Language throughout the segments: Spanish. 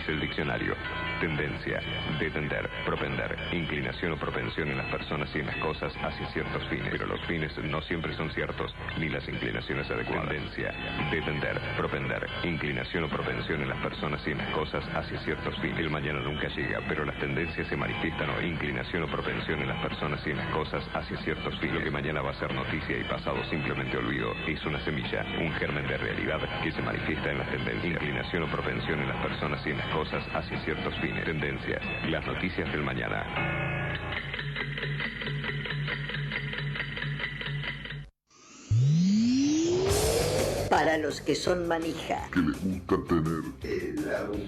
Dice el diccionario: tendencia, de tender, propender, inclinación o propensión en las personas y en las cosas hacia ciertos fines. Pero los fines no siempre son ciertos, ni las inclinaciones adecuadas. Tendencia, de tender, propender, inclinación o propensión en las personas y en las cosas hacia ciertos fines. El mañana nunca llega, pero las tendencias se manifiestan hoy. Inclinación o propensión en las personas y en las cosas hacia ciertos fines. Lo que mañana va a ser noticia y pasado simplemente olvido es una semilla, un germen de realidad que se manifiesta en las tendencias. Inclinación o propensión en las personas y en las cosas hacia ciertos fines. Tendencias, las noticias del mañana. Para los que son manija, que les gusta tener el auto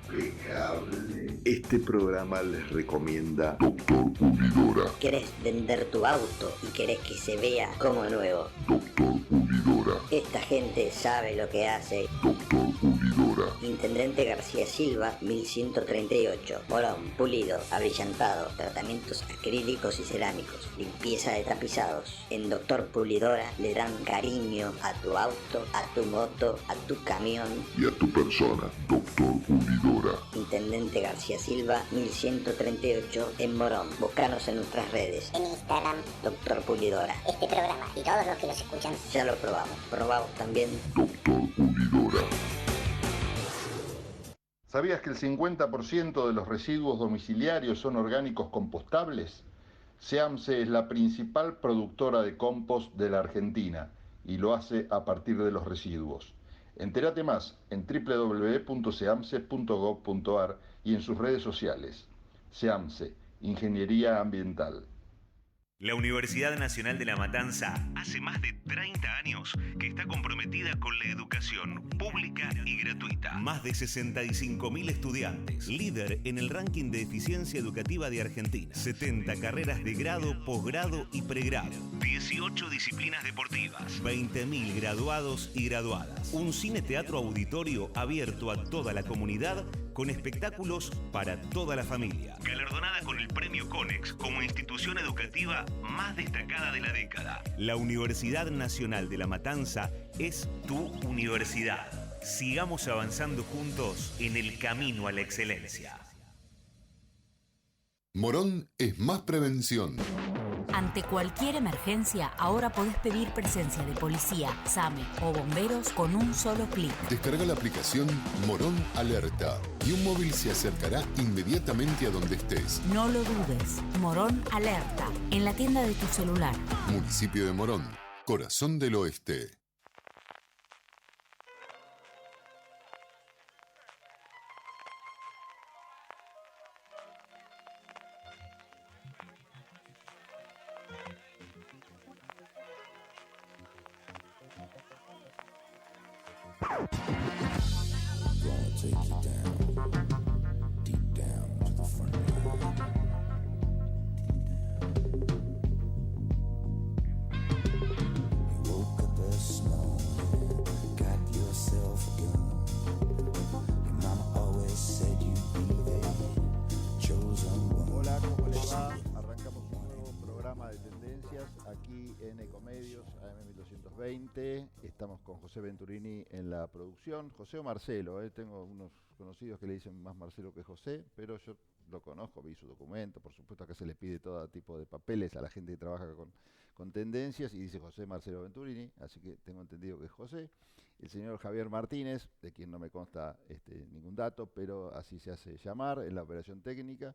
impecable, este programa les recomienda Doctor Pulidora. ¿querés vender tu auto y querés que se vea como nuevo? Doctor Pulidora. Esta gente sabe lo que hace. Doctor Pulidora. Intendente García Silva, 1138. Morón, pulido, abrillantado, tratamientos acrílicos y cerámicos, limpieza de tapizados. En Doctor Pulidora le dan cariño a tu auto, a tu moto, a tu camión y a tu persona. Doctor Pulidora. Intendente García Silva, 1138 en Morón. Búscanos en nuestras redes. En Instagram, Doctor Pulidora. este programa y todos los que los escuchan. Ya lo probamos. Probamos también Doctor Pulidora. ¿Sabías que el 50% de los residuos domiciliarios son orgánicos compostables? SEAMSE es la principal productora de compost de la Argentina y lo hace a partir de los residuos. Entérate más en www.seamse.gov.ar y en sus redes sociales. SEAMSE, Ingeniería Ambiental. La Universidad Nacional de La Matanza hace más de 30 años que está comprometida con la educación pública y gratuita. Más de 65.000 estudiantes, líder en el ranking de eficiencia educativa de Argentina. 70 carreras de grado, posgrado y pregrado. 18 disciplinas deportivas. 20.000 graduados y graduadas. Un cine-teatro auditorio abierto a toda la comunidad con espectáculos para toda la familia. Galardonada con el Premio Conex como institución educativa más destacada de la década. La Universidad Nacional de La Matanza es tu universidad. Sigamos avanzando juntos en el camino a la excelencia. Morón es más prevención. Ante cualquier emergencia, ahora podés pedir presencia de policía, SAME o bomberos con un solo clic. Descarga la aplicación Morón Alerta y un móvil se acercará inmediatamente a donde estés. No lo dudes. Morón Alerta, en la tienda de tu celular. Municipio de Morón, corazón del oeste. Hola, ¿cómo les va? Arrancamos un nuevo programa de tendencias aquí en Ecomedios AM1220. Estamos con José Venturini en la producción. José o Marcelo, tengo unos conocidos que le dicen más Marcelo que José, pero yo lo conozco, vi su documento. Por supuesto que se le pide todo tipo de papeles a la gente que trabaja con tendencias y dice José Marcelo Venturini, así que tengo entendido que es José. El señor Javier Martínez, de quien no me consta ningún dato, pero así se hace llamar en la operación técnica.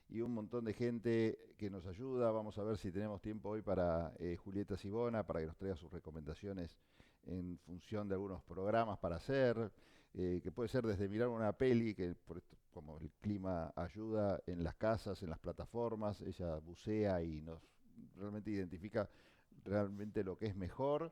Y un montón de gente que nos ayuda. Vamos a ver si tenemos tiempo hoy para Julieta Sibona, para que nos traiga sus recomendaciones en función de algunos programas para hacer, que puede ser desde mirar una peli, que por esto, como el clima ayuda en las casas, en las plataformas, ella bucea y nos realmente identifica realmente lo que es mejor.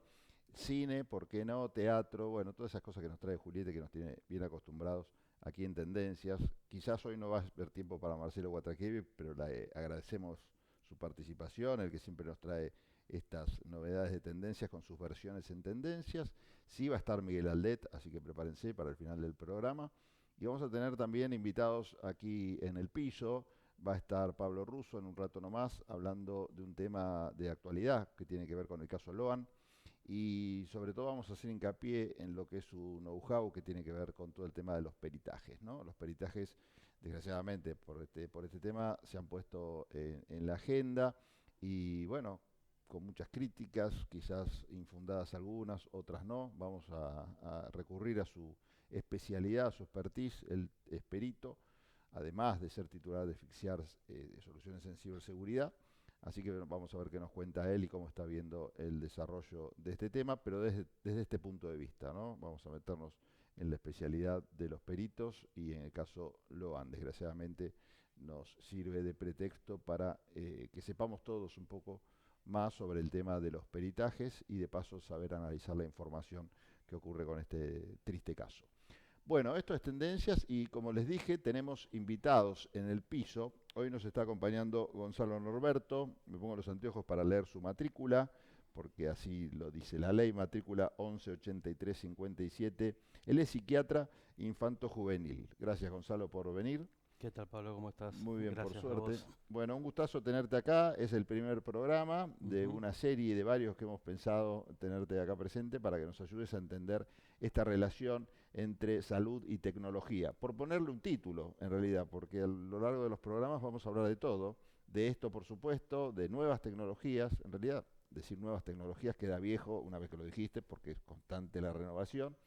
Cine, ¿por qué no? Teatro, bueno, todas esas cosas que nos trae Julieta, que nos tiene bien acostumbrados aquí en Tendencias. Quizás hoy no va a haber tiempo para Marcelo Guatraquevi, pero le agradecemos su participación, el que siempre nos trae estas novedades de Tendencias con sus versiones en Tendencias. Sí va a estar Miguel Aldet, así que prepárense para el final del programa. Y vamos a tener también invitados aquí en el piso. Va a estar Pablo Russo en un rato nomás, hablando de un tema de actualidad que tiene que ver con el caso Loan. y sobre todo vamos a hacer hincapié en lo que es su know-how que tiene que ver con todo el tema de los peritajes, ¿no? Los peritajes, desgraciadamente, por este tema se han puesto en la agenda y bueno, con muchas críticas, quizás infundadas algunas, otras no. Vamos a recurrir a su especialidad, a su expertise. Él es perito, además de ser titular de FICSIAR, de soluciones en ciberseguridad. Así que vamos a ver qué nos cuenta él y cómo está viendo el desarrollo de este tema, pero desde este punto de vista, ¿no? Vamos a meternos en la especialidad de los peritos y en el caso Loan, desgraciadamente, nos sirve de pretexto para que sepamos todos un poco más sobre el tema de los peritajes y de paso saber analizar la información que ocurre con este triste caso. Bueno, esto es Tendencias y como les dije, tenemos invitados en el piso. Hoy nos está acompañando Gonzalo Norberto. Me pongo los anteojos para leer su matrícula, porque así lo dice la ley, matrícula 118357. Él es psiquiatra infanto-juvenil. Gracias, Gonzalo, por venir. ¿Qué tal, Pablo? ¿Cómo estás? Muy bien, Gracias, por suerte. a vos. Bueno, un gustazo tenerte acá. Es el primer programa de una serie de varios que hemos pensado tenerte acá presente para que nos ayudes a entender esta relación entre salud y tecnología. Por ponerle un título, en realidad, porque a lo largo de los programas vamos a hablar de todo. De esto, por supuesto, de nuevas tecnologías. En realidad, decir nuevas tecnologías queda viejo una vez que lo dijiste, porque es constante la renovación.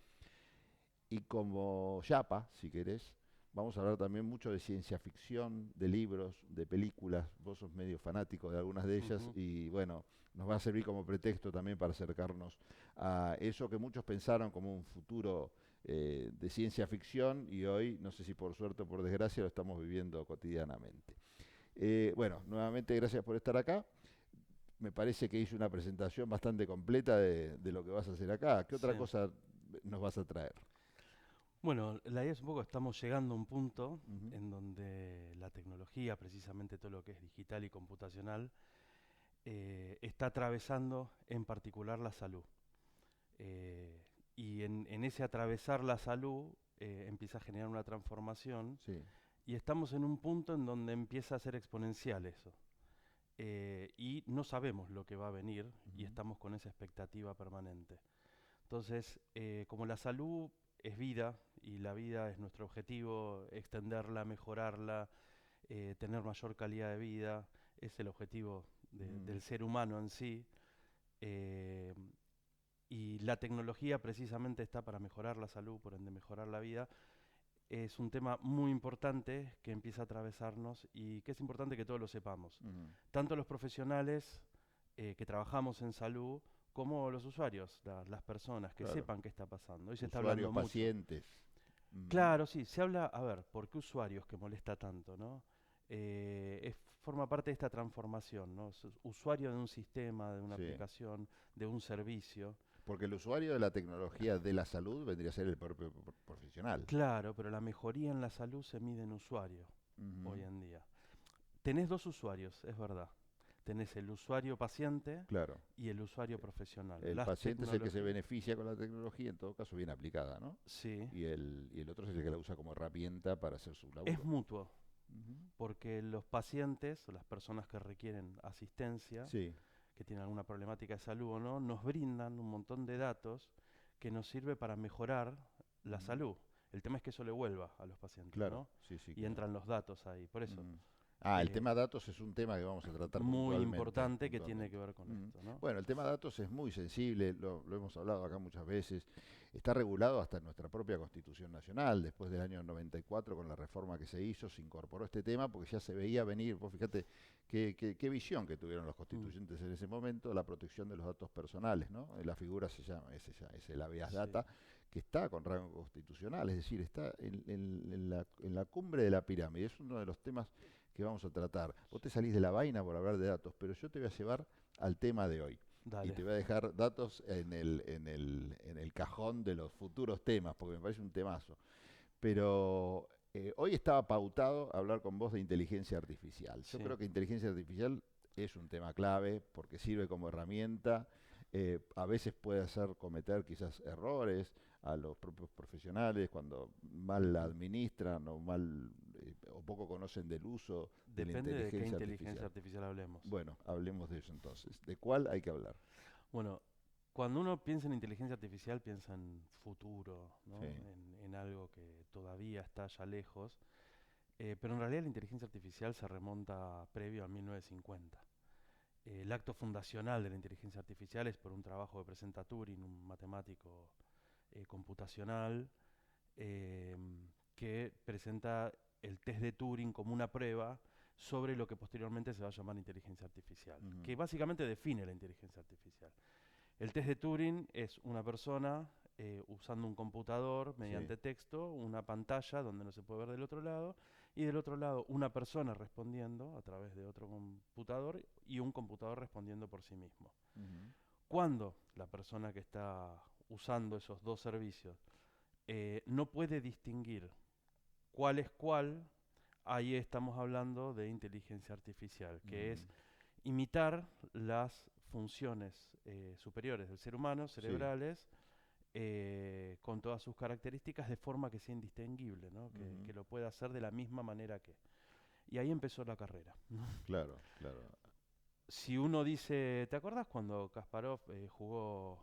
Y como Yapa, si querés, vamos a hablar también mucho de ciencia ficción, de libros, de películas. Vos sos medio fanático de algunas de ellas y bueno, nos va a servir como pretexto también para acercarnos a eso que muchos pensaron como un futuro de ciencia ficción y hoy, no sé si por suerte o por desgracia, lo estamos viviendo cotidianamente. Bueno, nuevamente gracias por estar acá. Me parece que hice una presentación bastante completa de lo que vas a hacer acá. ¿Qué otra cosa nos vas a traer? Bueno, la idea es un poco, estamos llegando a un punto en donde la tecnología, precisamente todo lo que es digital y computacional, está atravesando en particular la salud. Y en ese atravesar la salud empieza a generar una transformación y estamos en un punto en donde empieza a ser exponencial eso. Y no sabemos lo que va a venir y estamos con esa expectativa permanente. Entonces, como la salud es vida y la vida es nuestro objetivo, extenderla, mejorarla, tener mayor calidad de vida, es el objetivo del ser humano en sí. Y la tecnología precisamente está para mejorar la salud, por ende mejorar la vida. Es un tema muy importante que empieza a atravesarnos y que es importante que todos lo sepamos. Tanto los profesionales que trabajamos en salud, como los usuarios, las personas, que sepan qué está pasando. Hoy se está hablando mucho. Pacientes. Claro, sí, se habla, a ver, ¿por qué usuarios que molesta tanto, no? Forma parte de esta transformación, ¿no? Usuario de un sistema, de una aplicación, de un servicio. Porque el usuario de la tecnología de la salud vendría a ser el propio profesional. Claro, pero la mejoría en la salud se mide en usuario hoy en día. Tenés dos usuarios, es verdad. Tenés el usuario paciente y el usuario profesional. El paciente es el que se beneficia con la tecnología, en todo caso bien aplicada, ¿no? Sí. Y el otro es el que la usa como herramienta para hacer su laburo. Es mutuo, porque los pacientes o las personas que requieren asistencia, que tienen alguna problemática de salud o no, nos brindan un montón de datos que nos sirve para mejorar la salud. El tema es que eso le vuelva a los pacientes, ¿no? Y entran los datos ahí, por eso. El tema datos es un tema que vamos a tratar muy importante que tiene que ver con esto, ¿no? Bueno, el tema datos es muy sensible, lo hemos hablado acá muchas veces, está regulado hasta en nuestra propia Constitución Nacional. Después del año 94, con la reforma que se hizo, se incorporó este tema porque ya se veía venir. Vos fíjate qué visión que tuvieron los constituyentes en ese momento, la protección de los datos personales, ¿no? La figura se llama, es el habeas data, que está con rango constitucional, es decir, está en la cumbre de la pirámide. Es uno de los temas que vamos a tratar. Vos te salís de la vaina por hablar de datos, pero yo te voy a llevar al tema de hoy. Dale. Y te voy a dejar datos en el cajón de los futuros temas, porque me parece un temazo. Pero hoy estaba pautado hablar con vos de inteligencia artificial. Yo creo que inteligencia artificial es un tema clave porque sirve como herramienta. A veces puede hacer cometer quizás errores a los propios profesionales cuando mal la administran o o poco conocen del uso de la inteligencia artificial. Depende de qué inteligencia artificial hablemos. Bueno, hablemos de eso entonces. ¿De cuál hay que hablar? Bueno, Cuando uno piensa en inteligencia artificial, piensa en futuro, ¿no? Sí. En algo que todavía está ya lejos. Pero en realidad la inteligencia artificial se remonta previo a 1950. El acto fundacional de la inteligencia artificial es por un trabajo que presenta Turing, un matemático computacional, que presenta el test de Turing como una prueba sobre lo que posteriormente se va a llamar inteligencia artificial, que básicamente define la inteligencia artificial. El test de Turing es una persona usando un computador mediante texto, una pantalla donde no se puede ver del otro lado, y del otro lado una persona respondiendo a través de otro computador y un computador respondiendo por sí mismo. Cuando la persona que está usando esos dos servicios no puede distinguir cuál es cuál, ahí estamos hablando de inteligencia artificial, que es imitar las funciones superiores del ser humano, cerebrales, con todas sus características de forma que sea indistinguible, ¿no? Que lo pueda hacer de la misma manera que... Y ahí empezó la carrera, ¿no? Claro, claro. Si uno dice, ¿te acordás cuando Kasparov jugó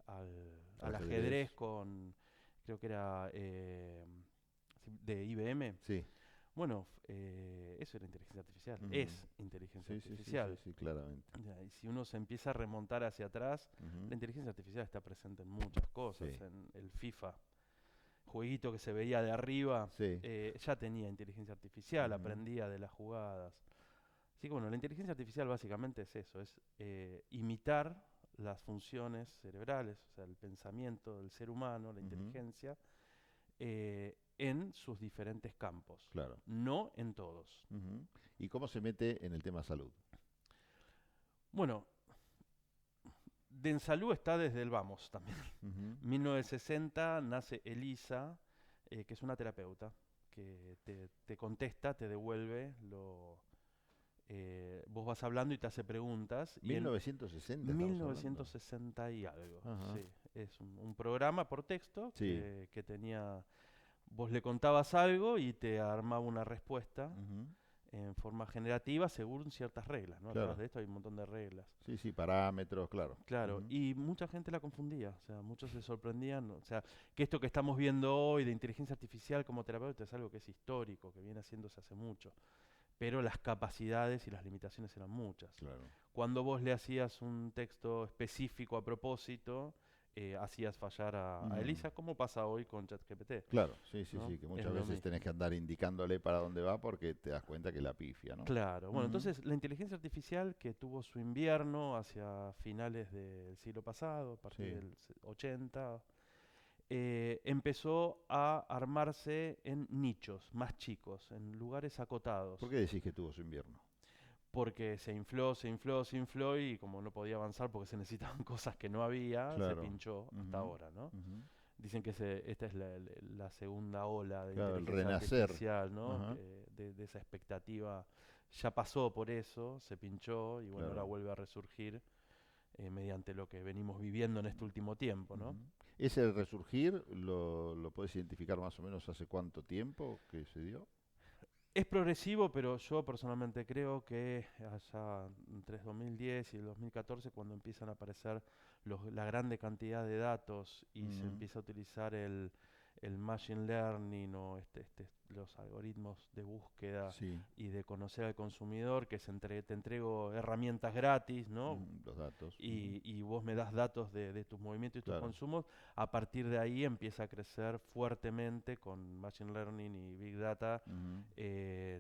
al ajedrez con, creo que era de IBM? Sí. Bueno, eso era inteligencia artificial, es inteligencia artificial. Sí, claramente. Ya, y si uno se empieza a remontar hacia atrás, la inteligencia artificial está presente en muchas cosas. En el FIFA, jueguito que se veía de arriba, ya tenía inteligencia artificial, aprendía de las jugadas. Así que bueno, la inteligencia artificial básicamente es eso, es imitar las funciones cerebrales, o sea, el pensamiento del ser humano, la inteligencia, en sus diferentes campos, no en todos. ¿Y cómo se mete en el tema salud? Bueno, en salud está desde el vamos también. 1960 nace Elisa, que es una terapeuta, que te contesta, te devuelve vos vas hablando y te hace preguntas. 1960. 1960 y algo. Sí. Es un programa por texto que tenía... Vos le contabas algo y te armaba una respuesta en forma generativa según ciertas reglas, ¿no? Además de esto hay un montón de reglas. Sí, parámetros, claro. Claro, y mucha gente la confundía, o sea, muchos se sorprendían, o sea, que esto que estamos viendo hoy de inteligencia artificial como terapeuta es algo que es histórico, que viene haciéndose hace mucho, pero las capacidades y las limitaciones eran muchas. Cuando vos le hacías un texto específico a propósito, hacías fallar a Elisa, como pasa hoy con ChatGPT. Claro, sí, ¿no? que muchas veces tenés que andar indicándole para dónde va porque te das cuenta que la pifia, ¿no? Claro, bueno, entonces la inteligencia artificial que tuvo su invierno hacia finales del siglo pasado, a partir del 80, empezó a armarse en nichos más chicos, en lugares acotados. ¿Por qué decís que tuvo su invierno? Porque se infló y como no podía avanzar porque se necesitaban cosas que no había, se pinchó hasta ahora, ¿no? Dicen que esta es la segunda ola de inteligencia artificial, ¿no? De esa expectativa. Ya pasó por eso, se pinchó y bueno, ahora vuelve a resurgir mediante lo que venimos viviendo en este último tiempo, ¿no? ¿Ese resurgir lo podés identificar más o menos hace cuánto tiempo que se dio? Es progresivo, pero yo personalmente creo que allá entre el 2010 y el 2014, cuando empiezan a aparecer la grande cantidad de datos y se empieza a utilizar el machine learning o los algoritmos de búsqueda y de conocer al consumidor, que te entrego herramientas gratis, ¿no? Los datos. Y vos me das datos de tus movimientos y tus consumos. A partir de ahí empieza a crecer fuertemente con machine learning y big data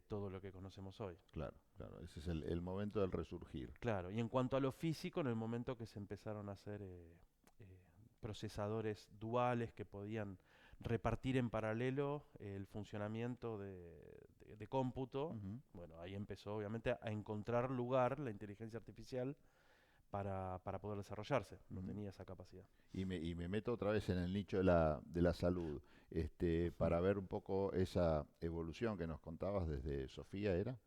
todo lo que conocemos hoy. Claro, ese es el momento del resurgir. Claro, y en cuanto a lo físico, en el momento que se empezaron a hacer procesadores duales que podían repartir en paralelo el funcionamiento de cómputo, bueno, ahí empezó obviamente a encontrar lugar la inteligencia artificial para poder desarrollarse, no tenía esa capacidad. Y me meto otra vez en el nicho de la salud, para ver un poco esa evolución que nos contabas desde Sofía, ¿era?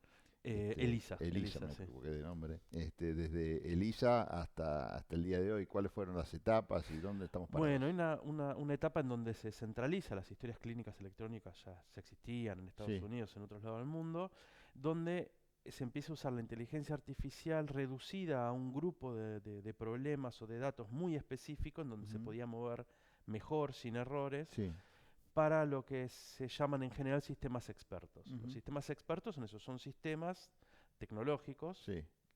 Elisa, me equivoqué de nombre. Desde Elisa hasta el día de hoy, ¿cuáles fueron las etapas y dónde estamos parados? Bueno, hay una etapa en donde se centraliza, las historias clínicas electrónicas ya se existían en Estados Unidos, en otros lados del mundo, donde se empieza a usar la inteligencia artificial reducida a un grupo de problemas o de datos muy específicos en donde se podía mover mejor, sin errores, para lo que se llaman en general sistemas expertos. Los sistemas expertos son sistemas tecnológicos,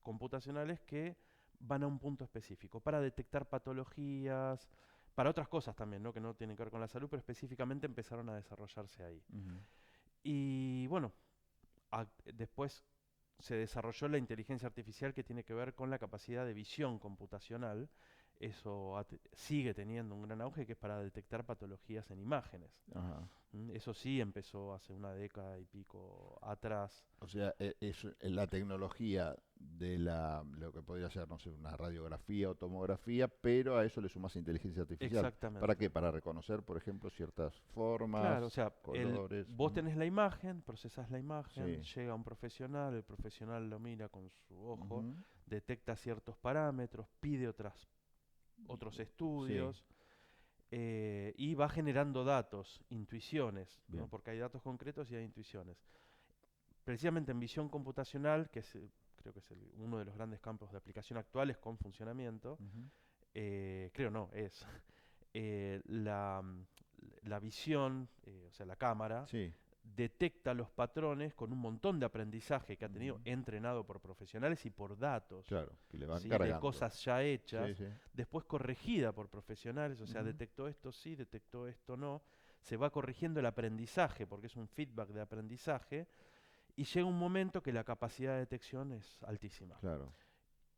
computacionales, que van a un punto específico para detectar patologías, para otras cosas también, ¿no? Que no tienen que ver con la salud, pero específicamente empezaron a desarrollarse ahí. Y bueno, después se desarrolló la inteligencia artificial, que tiene que ver con la capacidad de visión computacional. Eso sigue teniendo un gran auge, que es para detectar patologías en imágenes. Eso sí empezó hace una década y pico atrás. O sea, es la tecnología de lo que podría ser, no sé, una radiografía o tomografía, pero a eso le sumas inteligencia artificial. Exactamente. ¿Para qué? Para reconocer, por ejemplo, ciertas formas, claro, o sea, colores. Vos tenés la imagen, procesás la imagen, llega un profesional, el profesional lo mira con su ojo, detecta ciertos parámetros, pide otros estudios, y va generando datos, intuiciones, ¿no? Porque hay datos concretos y hay intuiciones. Precisamente en visión computacional, que creo que es uno de los grandes campos de aplicación actuales con funcionamiento, la visión, o sea, la cámara, detecta los patrones con un montón de aprendizaje que ha tenido entrenado por profesionales y por datos, que le van de cosas ya hechas, después corregida por profesionales, o sea, detectó esto sí, detectó esto no, se va corrigiendo el aprendizaje porque es un feedback de aprendizaje, y llega un momento que la capacidad de detección es altísima.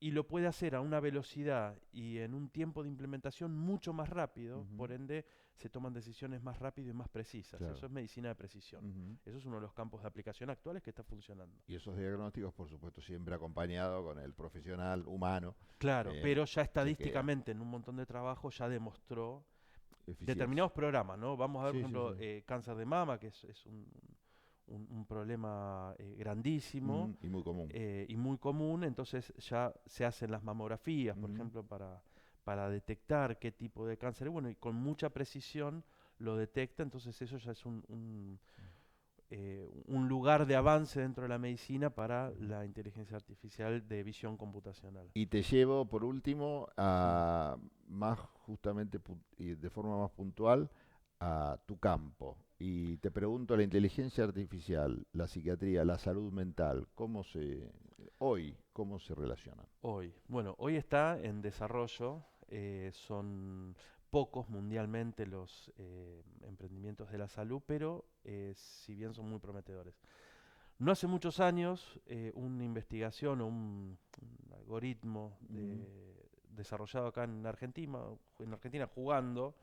Y lo puede hacer a una velocidad y en un tiempo de implementación mucho más rápido, por ende se toman decisiones más rápido y más precisas. Eso es medicina de precisión. Eso es uno de los campos de aplicación actuales que está funcionando. Y esos diagnósticos, por supuesto, siempre acompañado con el profesional humano. Claro, pero ya estadísticamente en un montón de trabajo ya demostró determinados programas, ¿no? Vamos a ver, por ejemplo, cáncer de mama, que es un problema grandísimo y muy común, entonces ya se hacen las mamografías, por ejemplo, para detectar qué tipo de cáncer, bueno, y con mucha precisión lo detecta, entonces eso ya es un lugar de avance dentro de la medicina para la inteligencia artificial de visión computacional. Y te llevo, por último, a más justamente y de forma más puntual a tu campo. Y te pregunto, la inteligencia artificial, la psiquiatría, la salud mental, ¿cómo se relacionan? Hoy está en desarrollo, son pocos mundialmente los emprendimientos de la salud, pero si bien son muy prometedores. No hace muchos años, una investigación o un algoritmo desarrollado acá en Argentina jugando,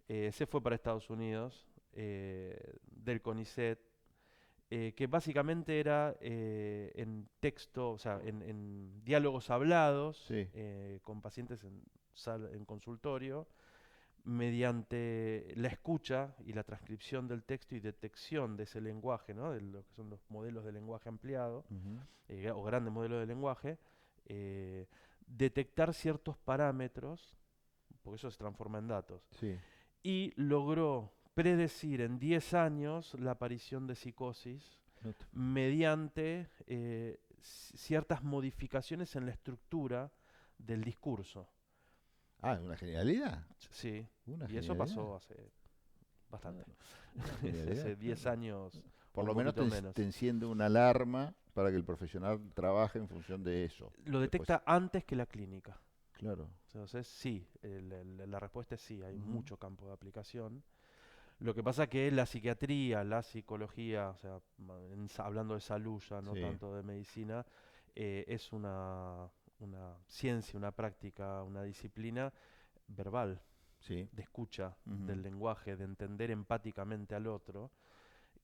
se fue para Estados Unidos, del CONICET, que básicamente era en texto, o sea, en diálogos hablados con pacientes en consultorio, mediante la escucha y la transcripción del texto y detección de ese lenguaje, ¿no? De lo que son los modelos de lenguaje ampliado, o grandes modelos de lenguaje, detectar ciertos parámetros, porque eso se transforma en datos, y logró predecir en 10 años la aparición de psicosis mediante ciertas modificaciones en la estructura del discurso. Ah, ¿una genialidad? Sí, y eso pasó hace bastante. Hace 10 años. Por lo menos te enciende una alarma para que el profesional trabaje en función de eso. Lo detecta antes que la clínica. Claro. Entonces, sí, la respuesta es sí, hay mucho campo de aplicación. Lo que pasa es que la psiquiatría, la psicología, o sea, hablando de salud ya, no tanto de medicina, es una ciencia, una práctica, una disciplina verbal, de escucha del lenguaje, de entender empáticamente al otro,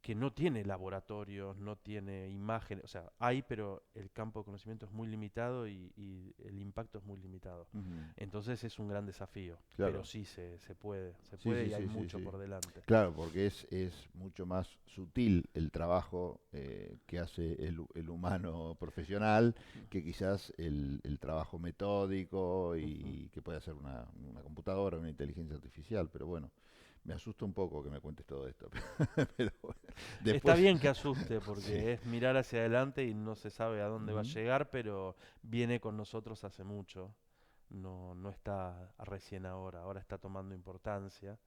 que no tiene laboratorios, no tiene imágenes, o sea, hay, pero el campo de conocimiento es muy limitado y el impacto es muy limitado. Entonces es un gran desafío, pero sí se puede y hay mucho por delante. Claro, porque es mucho más sutil el trabajo que hace el humano profesional que quizás el trabajo metódico y que puede hacer una computadora, una inteligencia artificial, pero bueno. Me asusta un poco que me cuentes todo esto. Pero después... Está bien que asuste, porque es mirar hacia adelante y no se sabe a dónde va a llegar, pero viene con nosotros hace mucho. No está recién ahora está tomando importancia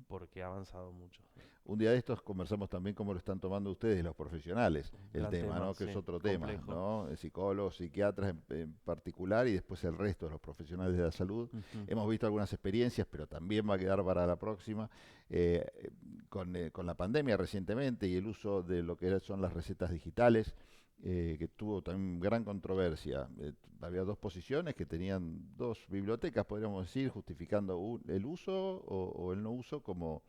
porque ha avanzado mucho. Un día de estos conversamos también cómo lo están tomando ustedes, los profesionales, el tema, ¿no? Que sí, es otro complejo. tema, ¿no? Psicólogos, psiquiatras en particular y después el resto de los profesionales de la salud. Hemos visto algunas experiencias, pero también va a quedar para la próxima, con la pandemia recientemente y el uso de lo que son las recetas digitales. Que tuvo también gran controversia. Había dos posiciones que tenían dos bibliotecas, podríamos decir, justificando el uso o el no uso como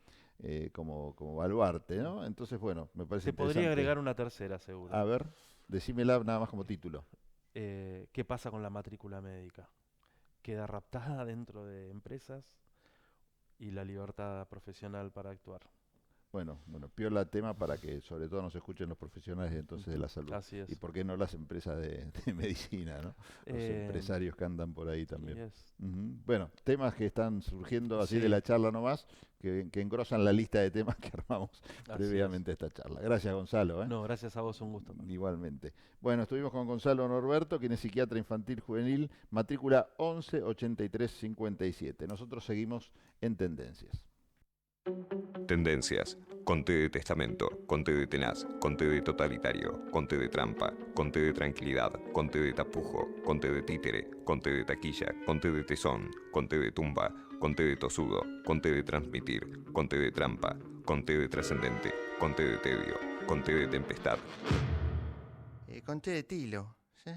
baluarte, ¿no? Entonces, bueno, me parece Se podría agregar una tercera, seguro. A ver, decímela nada más como título. ¿Qué pasa con la matrícula médica? ¿Queda raptada dentro de empresas y la libertad profesional para actuar? Bueno, piola tema para que sobre todo nos escuchen los profesionales entonces de la salud. Así es. Y por qué no las empresas de medicina, ¿no? Los empresarios que andan por ahí también. Bueno, temas que están surgiendo así de la charla nomás, que engrosan la lista de temas que armamos previamente a esta charla. Gracias, Gonzalo. No, gracias a vos, un gusto. Igualmente. Bueno, estuvimos con Gonzalo Norberto, quien es psiquiatra infantil juvenil, matrícula 118357. Nosotros seguimos en Tendencias. Tendencias. Conté de testamento, conté de tenaz, conté de totalitario, conté de trampa, conté de tranquilidad, conté de tapujo, conté de títere, conté de taquilla, conté de tesón, conté de tumba, conté de tosudo, conté de transmitir, conté de trampa, conté de trascendente, conté de tedio, conté de tempestad. Conté de tilo. Sí.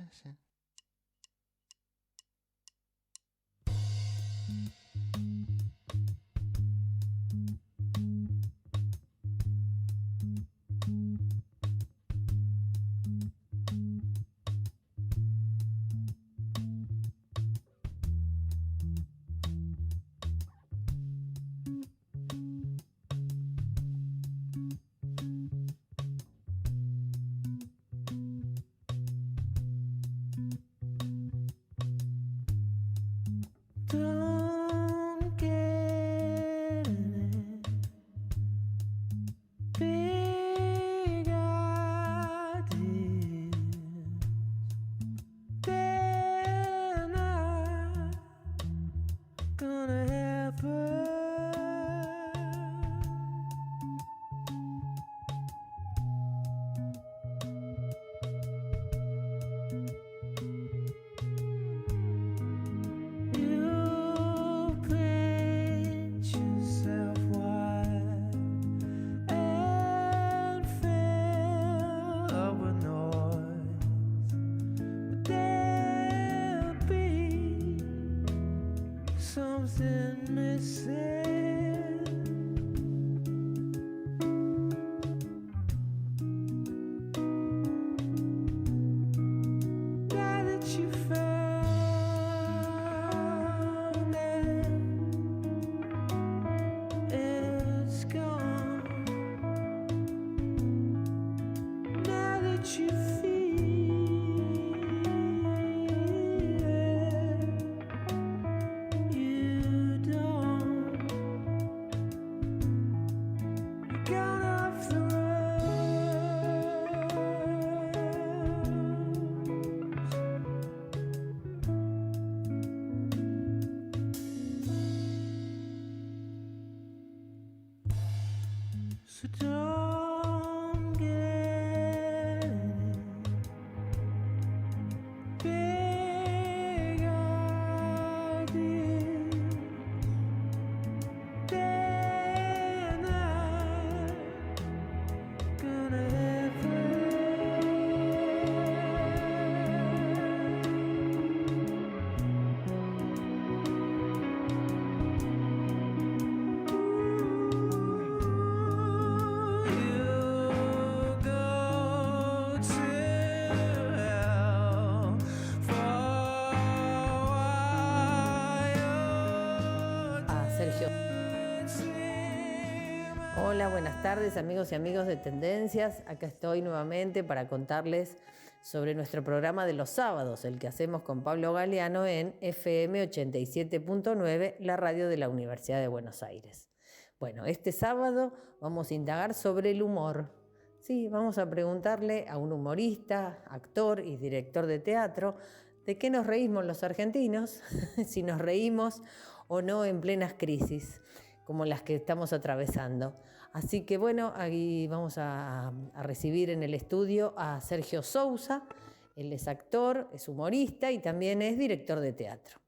Hola, buenas tardes amigos y amigos de Tendencias. Acá estoy nuevamente para contarles sobre nuestro programa de los sábados, el que hacemos con Pablo Galeano en FM 87.9, la radio de la Universidad de Buenos Aires. Bueno, este sábado vamos a indagar sobre el humor. Sí, vamos a preguntarle a un humorista, actor y director de teatro de qué nos reímos los argentinos, si nos reímos o no en plenas crisis, como las que estamos atravesando. Así que bueno, ahí vamos a recibir en el estudio a Sergio Sousa. Él es actor, es humorista y también es director de teatro.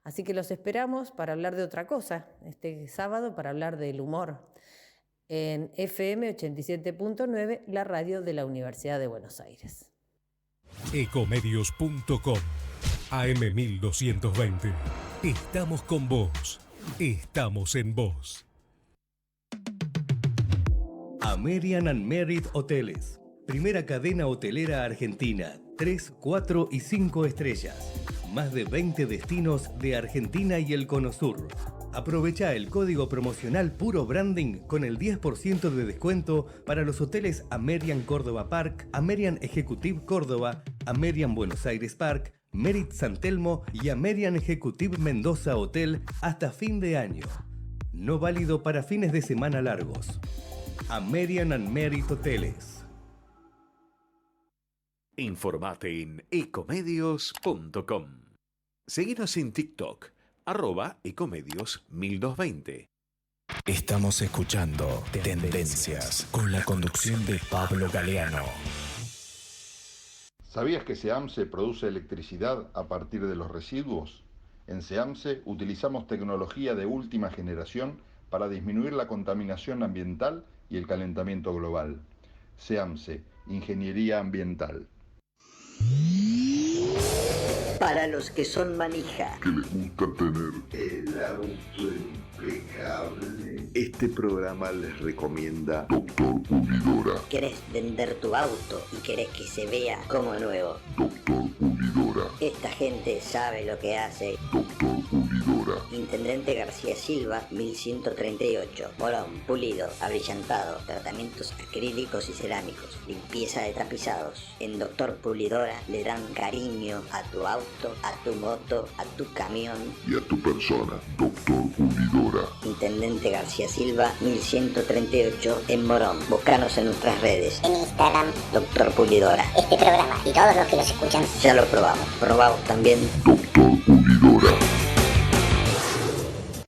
Así que los esperamos para hablar de otra cosa, este sábado para hablar del humor, en FM 87.9, la radio de la Universidad de Buenos Aires. Ecomedios.com, AM 1220. Estamos con vos. Estamos en vos. American and Merit Hoteles. Primera cadena hotelera argentina. 3, 4 y 5 estrellas. Más de 20 destinos de Argentina y el Cono Sur. Aprovecha el código promocional Puro Branding con el 10% de descuento para los hoteles American Córdoba Park, American Executive Córdoba, American Buenos Aires Park, Merit San Telmo y American Executive Mendoza Hotel hasta fin de año. No válido para fines de semana largos. American and Merit Hoteles. Informate en ecomedios.com. Seguinos en TikTok, @ecomedios1220. Estamos escuchando Tendencias con la conducción de Pablo Galeano. ¿Sabías que SEAMSE produce electricidad a partir de los residuos? En SEAMSE utilizamos tecnología de última generación para disminuir la contaminación ambiental y el calentamiento global. SEAMSE, Ingeniería Ambiental. Para los que son manija, que les gusta tener el auto impecable, este programa les recomienda Doctor Pulidora. ¿Querés vender tu auto y querés que se vea como nuevo? Doctor Pulidora. Esta gente sabe lo que hace. Doctor Pulidora. Intendente García Silva, 1138. Morón, pulido, abrillantado, tratamientos acrílicos y cerámicos, limpieza de tapizados. En Doctor Pulidora le dan cariño a tu auto, a tu moto, a tu camión y a tu persona. Doctor Pulidora. Intendente García Silva, 1138 en Morón. Búscanos en nuestras redes. En Instagram, Doctor Pulidora. Este programa y todos los que los escuchan ya lo probamos. Probamos también Doctor Pulidora.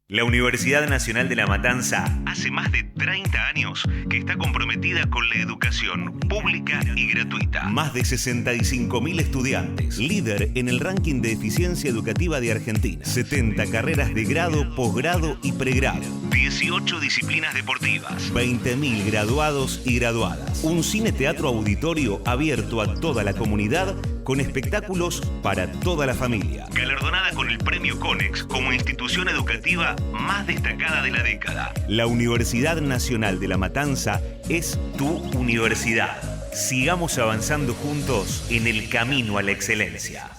La Universidad Nacional de La Matanza hace más de 30 años que está comprometida con la educación pública y gratuita. Más de 65.000 estudiantes, líder en el ranking de eficiencia educativa de Argentina. 70 carreras de grado, posgrado y pregrado. 18 disciplinas deportivas. 20.000 graduados y graduadas. Un cine-teatro auditorio abierto a toda la comunidad con espectáculos para toda la familia. Galardonada con el Premio Conex como institución educativa más destacada de la década. La Universidad Nacional de La Matanza es tu universidad. Sigamos avanzando juntos en el camino a la excelencia.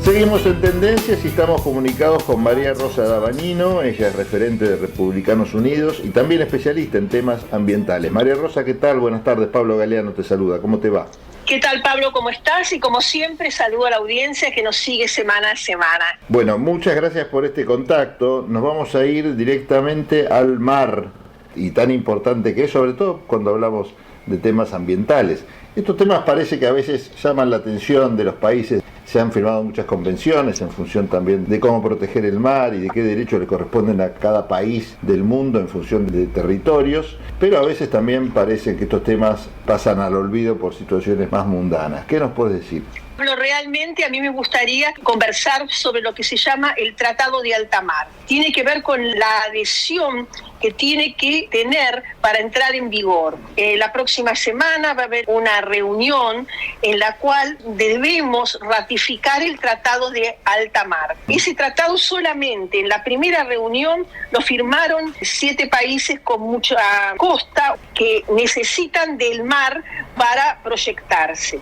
Seguimos en Tendencias y estamos comunicados con María Rosa Dabagnino. Ella es referente de Republicanos Unidos y también especialista en temas ambientales. María Rosa, ¿qué tal? Buenas tardes. Pablo Galeano te saluda. ¿Cómo te va? ¿Qué tal, Pablo? ¿Cómo estás? Y como siempre, saludo a la audiencia que nos sigue semana a semana. Bueno, muchas gracias por este contacto. Nos vamos a ir directamente al mar, y tan importante que es, sobre todo cuando hablamos de temas ambientales. Estos temas parece que a veces llaman la atención de los países. Se han firmado muchas convenciones en función también de cómo proteger el mar y de qué derechos le corresponden a cada país del mundo en función de territorios, pero a veces también parece que estos temas pasan al olvido por situaciones más mundanas. ¿Qué nos puedes decir? Bueno, realmente a mí me gustaría conversar sobre lo que se llama el Tratado de Alta Mar. Tiene que ver con la adhesión que tiene que tener para entrar en vigor. La próxima semana va a haber una reunión en la cual debemos ratificar el Tratado de Alta Mar. Ese tratado solamente en la primera reunión lo firmaron 7 países con mucha costa que necesitan del mar para proyectarse.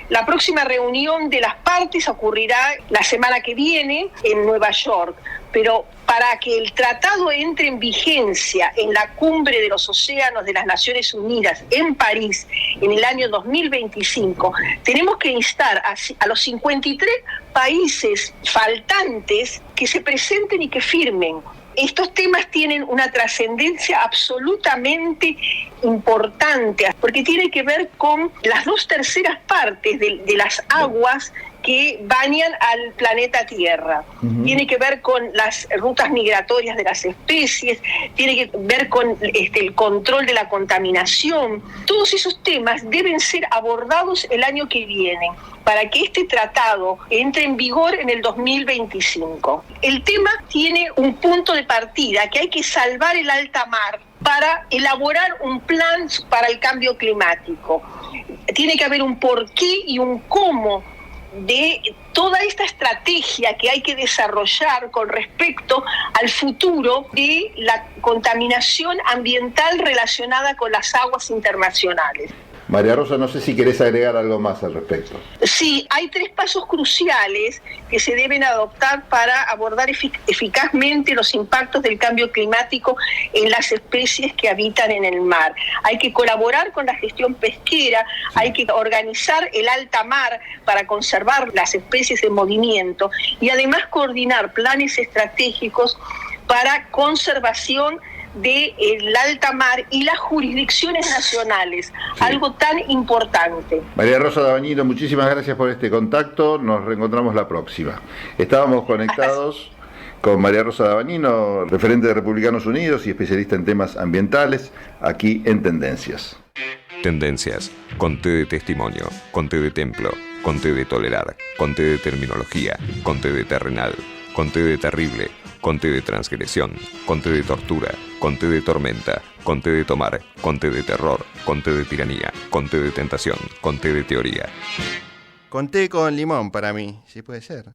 La próxima reunión de las partes ocurrirá la semana que viene en Nueva York, pero para que el tratado entre en vigencia en la Cumbre de los Océanos de las Naciones Unidas en París en el año 2025, tenemos que instar a los 53 países faltantes que se presenten y que firmen. Estos temas tienen una trascendencia absolutamente importante, porque tiene que ver con las 2/3 partes de las aguas que bañan al planeta Tierra. Tiene que ver con las rutas migratorias de las especies, tiene que ver con el control de la contaminación. Todos esos temas deben ser abordados el año que viene para que este tratado entre en vigor en el 2025. El tema tiene un punto de partida, que hay que salvar el alta mar para elaborar un plan para el cambio climático. Tiene que haber un porqué y un cómo de toda esta estrategia que hay que desarrollar con respecto al futuro de la contaminación ambiental relacionada con las aguas internacionales. María Rosa, no sé si querés agregar algo más al respecto. Sí, hay 3 pasos cruciales que se deben adoptar para abordar eficazmente los impactos del cambio climático en las especies que habitan en el mar. Hay que colaborar con la gestión pesquera, hay que organizar el alta mar para conservar las especies en movimiento y además coordinar planes estratégicos para conservación del alta mar y las jurisdicciones nacionales, algo tan importante. María Rosa Dabagnino, muchísimas gracias por este contacto, nos reencontramos la próxima. Estábamos conectados con María Rosa Dabagnino, referente de Republicanos Unidos y especialista en temas ambientales, aquí en Tendencias. Tendencias, con T de testimonio, con T de templo, con T de tolerar, con T de terminología, con T de terrenal, con T de terrible, con T de transgresión, con T de tortura, con T de tormenta, con T de tomar, con T de terror, con T de tiranía, con T de tentación, con T de teoría. Con té con limón para mí, si puede ser.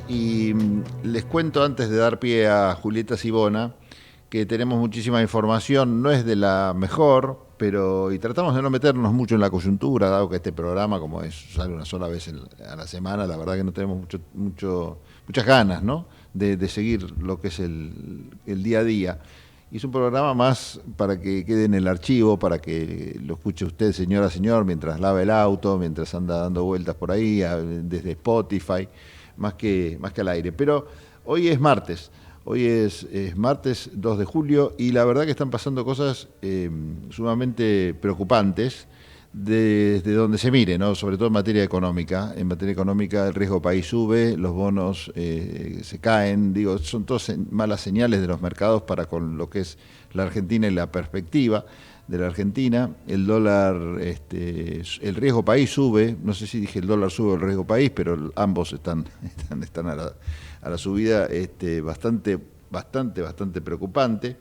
Y les cuento antes de dar pie a Julieta Sibona que tenemos muchísima información, no es de la mejor, pero y tratamos de no meternos mucho en la coyuntura, dado que este programa, como sale una sola vez a la semana, la verdad que no tenemos muchas ganas, ¿no?, de seguir lo que es el día a día. Y es un programa más para que quede en el archivo, para que lo escuche usted, señora, señor, mientras lava el auto, mientras anda dando vueltas por ahí, desde Spotify, más que al aire. Pero hoy es martes, martes 2 de julio y la verdad que están pasando cosas sumamente preocupantes desde donde se mire, ¿no?, sobre todo en materia económica. En materia económica el riesgo país sube, los bonos se caen, son todas malas señales de los mercados para con lo que es la Argentina y la perspectiva de la Argentina. El dólar, el riesgo país sube, no sé si dije el dólar sube o el riesgo país, pero ambos están a la subida, bastante preocupante.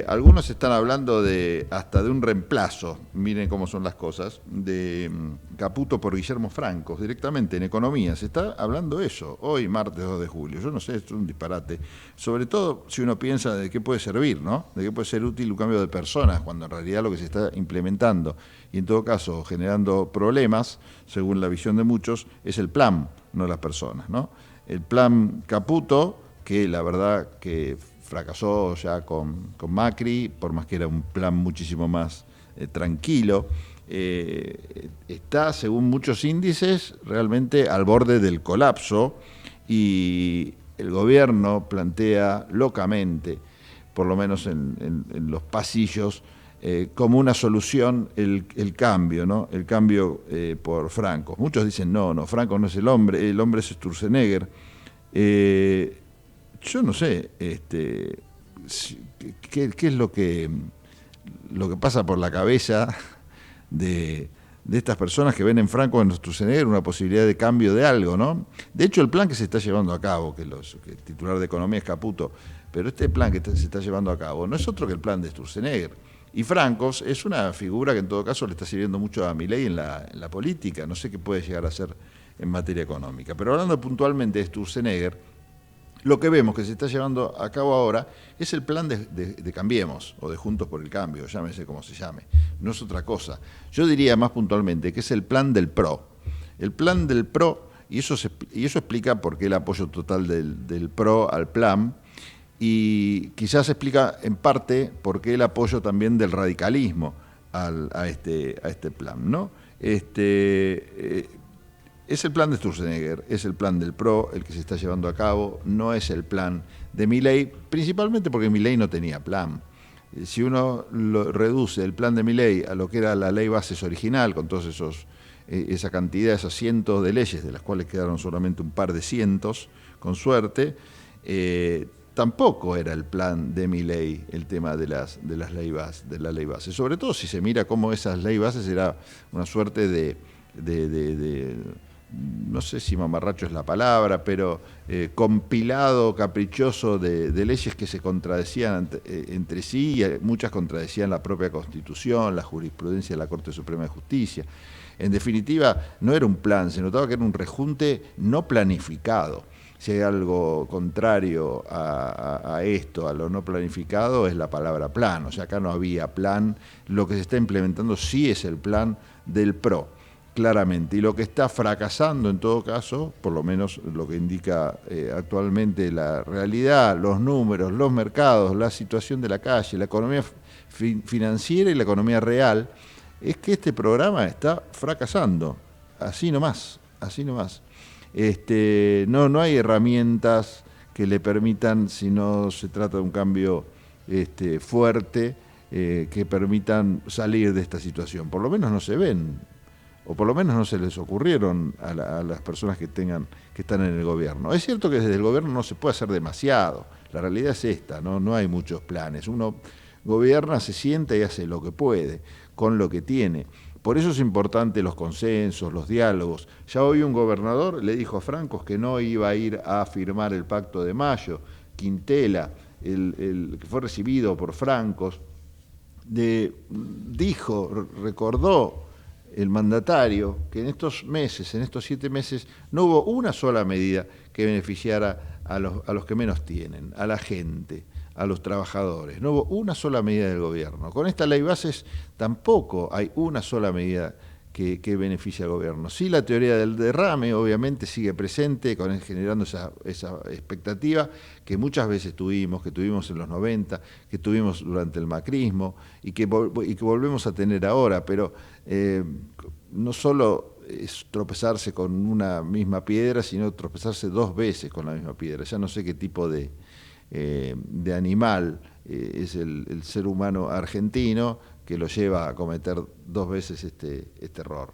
Algunos están hablando hasta de un reemplazo, miren cómo son las cosas, de Caputo por Guillermo Franco, directamente en economía. Se está hablando eso, hoy martes 2 de julio. Yo no sé, esto es un disparate. Sobre todo si uno piensa de qué puede servir, ¿no? De qué puede ser útil un cambio de personas, cuando en realidad lo que se está implementando, y en todo caso generando problemas, según la visión de muchos, es el plan, no las personas, ¿no? El plan Caputo, que la verdad que fracasó ya con Macri, por más que era un plan muchísimo más tranquilo, está, según muchos índices, realmente al borde del colapso, y el gobierno plantea locamente, por lo menos en los pasillos, como una solución el cambio, ¿no? El cambio por Franco. Muchos dicen, no, Franco no es el hombre es Sturzenegger. Yo no sé qué es lo que pasa por la cabeza de estas personas que ven en Franco, en Sturzenegger, una posibilidad de cambio de algo, ¿no? De hecho, el plan que se está llevando a cabo, que el titular de Economía es Caputo, pero este plan que se está llevando a cabo no es otro que el plan de Sturzenegger. Y Franco es una figura que en todo caso le está sirviendo mucho a Milei en la política. No sé qué puede llegar a ser en materia económica. Pero hablando puntualmente de Sturzenegger, lo que vemos que se está llevando a cabo ahora es el plan de Cambiemos, o de Juntos por el Cambio, llámese como se llame. No es otra cosa. Yo diría más puntualmente que es el plan del PRO. El plan del PRO, y eso explica por qué el apoyo total del PRO al plan, y quizás explica en parte por qué el apoyo también del radicalismo a este plan, ¿no? Es el plan de Sturzenegger, es el plan del PRO el que se está llevando a cabo, no es el plan de Milei, principalmente porque Milei no tenía plan. Si uno reduce el plan de Milei a lo que era la ley bases original, con todos esa cantidad, esos cientos de leyes, de las cuales quedaron solamente un par de cientos, con suerte, tampoco era el plan de Milei el tema de la ley base. Sobre todo si se mira cómo esas ley bases era una suerte de no sé si mamarracho es la palabra, pero compilado caprichoso de leyes que se contradecían entre sí, y muchas contradecían la propia Constitución, la jurisprudencia de la Corte Suprema de Justicia. En definitiva, no era un plan, se notaba que era un rejunte no planificado. Si hay algo contrario a esto, a lo no planificado, es la palabra plan. O sea, acá no había plan. Lo que se está implementando sí es el plan del PRO. Claramente, y lo que está fracasando en todo caso, por lo menos lo que indica actualmente la realidad, los números, los mercados, la situación de la calle, la economía financiera y la economía real, es que este programa está fracasando, así nomás. No hay herramientas que le permitan, si no se trata de un cambio fuerte, que permitan salir de esta situación. Por lo menos no se ven, o por lo menos no se les ocurrieron a las personas que están en el gobierno. Es cierto que desde el gobierno no se puede hacer demasiado, la realidad es esta, no hay muchos planes. Uno gobierna, se sienta y hace lo que puede, con lo que tiene. Por eso es importante los consensos, los diálogos. Ya hoy un gobernador le dijo a Franco que no iba a ir a firmar el Pacto de Mayo. Quintela, el que fue recibido por Francos, recordó el mandatario que en estos 7 meses, no hubo una sola medida que beneficiara a los que menos tienen, a la gente, a los trabajadores. No hubo una sola medida del gobierno. Con esta ley bases tampoco hay una sola medida que beneficie al gobierno. Sí, la teoría del derrame obviamente sigue presente, generando esa expectativa que muchas veces que tuvimos en los 90, que tuvimos durante el macrismo y que volvemos a tener ahora, pero no solo es tropezarse con una misma piedra, sino tropezarse 2 veces con la misma piedra. Ya no sé qué tipo de animal es el ser humano argentino que lo lleva a cometer 2 veces este error.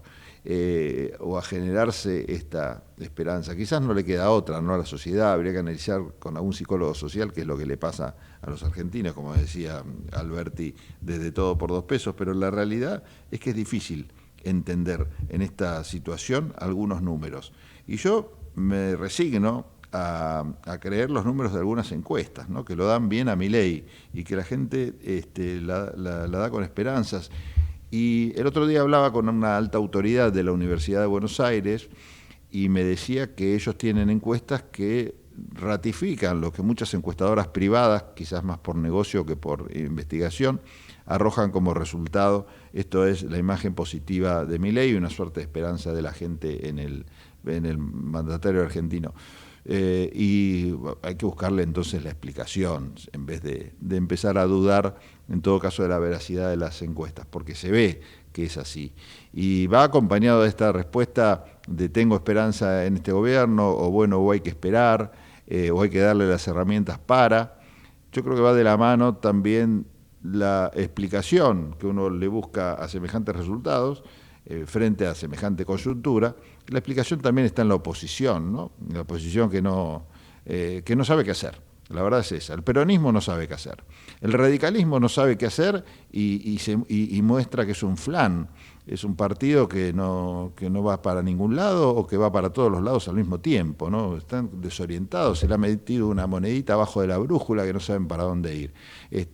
o a generarse esta esperanza. Quizás no le queda otra, ¿no? A la sociedad habría que analizar con algún psicólogo social qué es lo que le pasa a los argentinos, como decía Alberti, desde Todo por 2 pesos, pero la realidad es que es difícil entender en esta situación algunos números. Y yo me resigno a creer los números de algunas encuestas, ¿no? Que lo dan bien a Milei y que la gente la da con esperanzas. Y el otro día hablaba con una alta autoridad de la Universidad de Buenos Aires y me decía que ellos tienen encuestas que ratifican lo que muchas encuestadoras privadas, quizás más por negocio que por investigación, arrojan como resultado. Esto es la imagen positiva de Milei y una suerte de esperanza de la gente en el mandatario argentino. Y hay que buscarle entonces la explicación en vez de empezar a dudar en todo caso de la veracidad de las encuestas, porque se ve que es así. Y va acompañado de esta respuesta de tengo esperanza en este gobierno, o bueno, o hay que esperar, o hay que darle las herramientas para. Yo creo que va de la mano también la explicación que uno le busca a semejantes resultados, frente a semejante coyuntura. La explicación también está en la oposición, ¿no? La oposición que no sabe qué hacer. La verdad es esa. El peronismo no sabe qué hacer. El radicalismo no sabe qué hacer y muestra que es un flan. Es un partido que no va para ningún lado o que va para todos los lados al mismo tiempo, ¿no? Están desorientados, se le ha metido una monedita abajo de la brújula que no saben para dónde ir.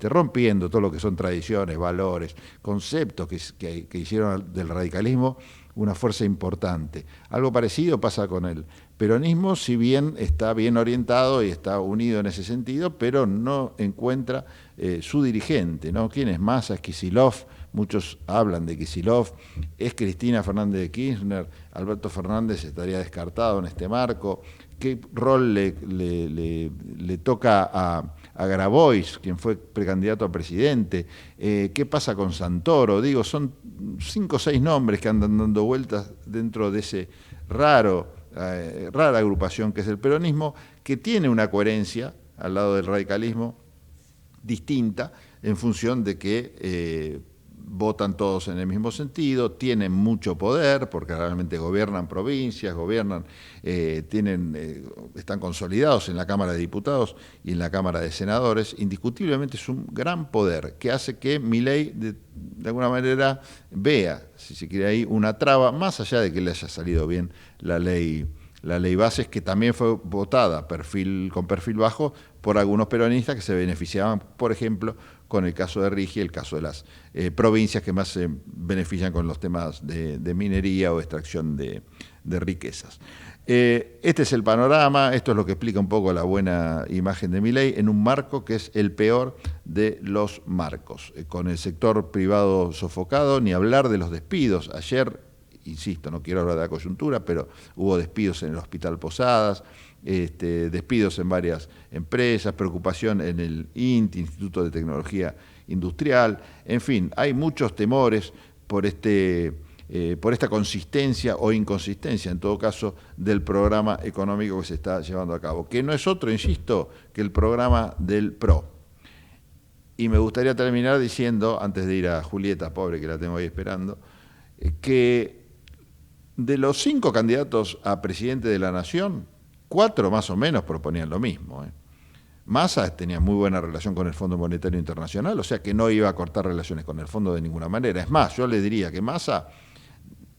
Rompiendo todo lo que son tradiciones, valores, conceptos que hicieron del radicalismo una fuerza importante. Algo parecido pasa con el peronismo, si bien está bien orientado y está unido en ese sentido, pero no encuentra su dirigente, ¿no? ¿Quién es Massa? Es Kicillof, muchos hablan de Kicillof, es Cristina Fernández de Kirchner, Alberto Fernández estaría descartado en este marco. ¿Qué rol le toca a Grabois, quien fue precandidato a presidente? ¿Qué pasa con Santoro? Digo, son 5 o 6 nombres que andan dando vueltas dentro de ese rara agrupación que es el peronismo, que tiene una coherencia al lado del radicalismo distinta en función de que votan todos en el mismo sentido, tienen mucho poder porque realmente gobiernan provincias, están consolidados en la Cámara de Diputados y en la Cámara de Senadores. Indiscutiblemente es un gran poder que hace que Milei de alguna manera vea, si se quiere ahí, una traba, más allá de que le haya salido bien la ley Bases, que también fue votada con perfil bajo por algunos peronistas que se beneficiaban, por ejemplo, con el caso de Rigi, el caso de las provincias que más se benefician con los temas de minería o extracción de riquezas. Este es el panorama, esto es lo que explica un poco la buena imagen de Milei en un marco que es el peor de los marcos, con el sector privado sofocado, ni hablar de los despidos. Ayer, insisto, no quiero hablar de la coyuntura, pero hubo despidos en el Hospital Posadas, despidos en varias empresas, preocupación en el INTI, Instituto de Tecnología Industrial, en fin, hay muchos temores por esta consistencia o inconsistencia, en todo caso, del programa económico que se está llevando a cabo, que no es otro, insisto, que el programa del PRO. Y me gustaría terminar diciendo, antes de ir a Julieta, pobre que la tengo ahí esperando, que de los 5 candidatos a presidente de la Nación, 4 más o menos proponían lo mismo. Massa tenía muy buena relación con el Fondo Monetario Internacional, o sea que no iba a cortar relaciones con el fondo de ninguna manera. Es más, yo le diría que Massa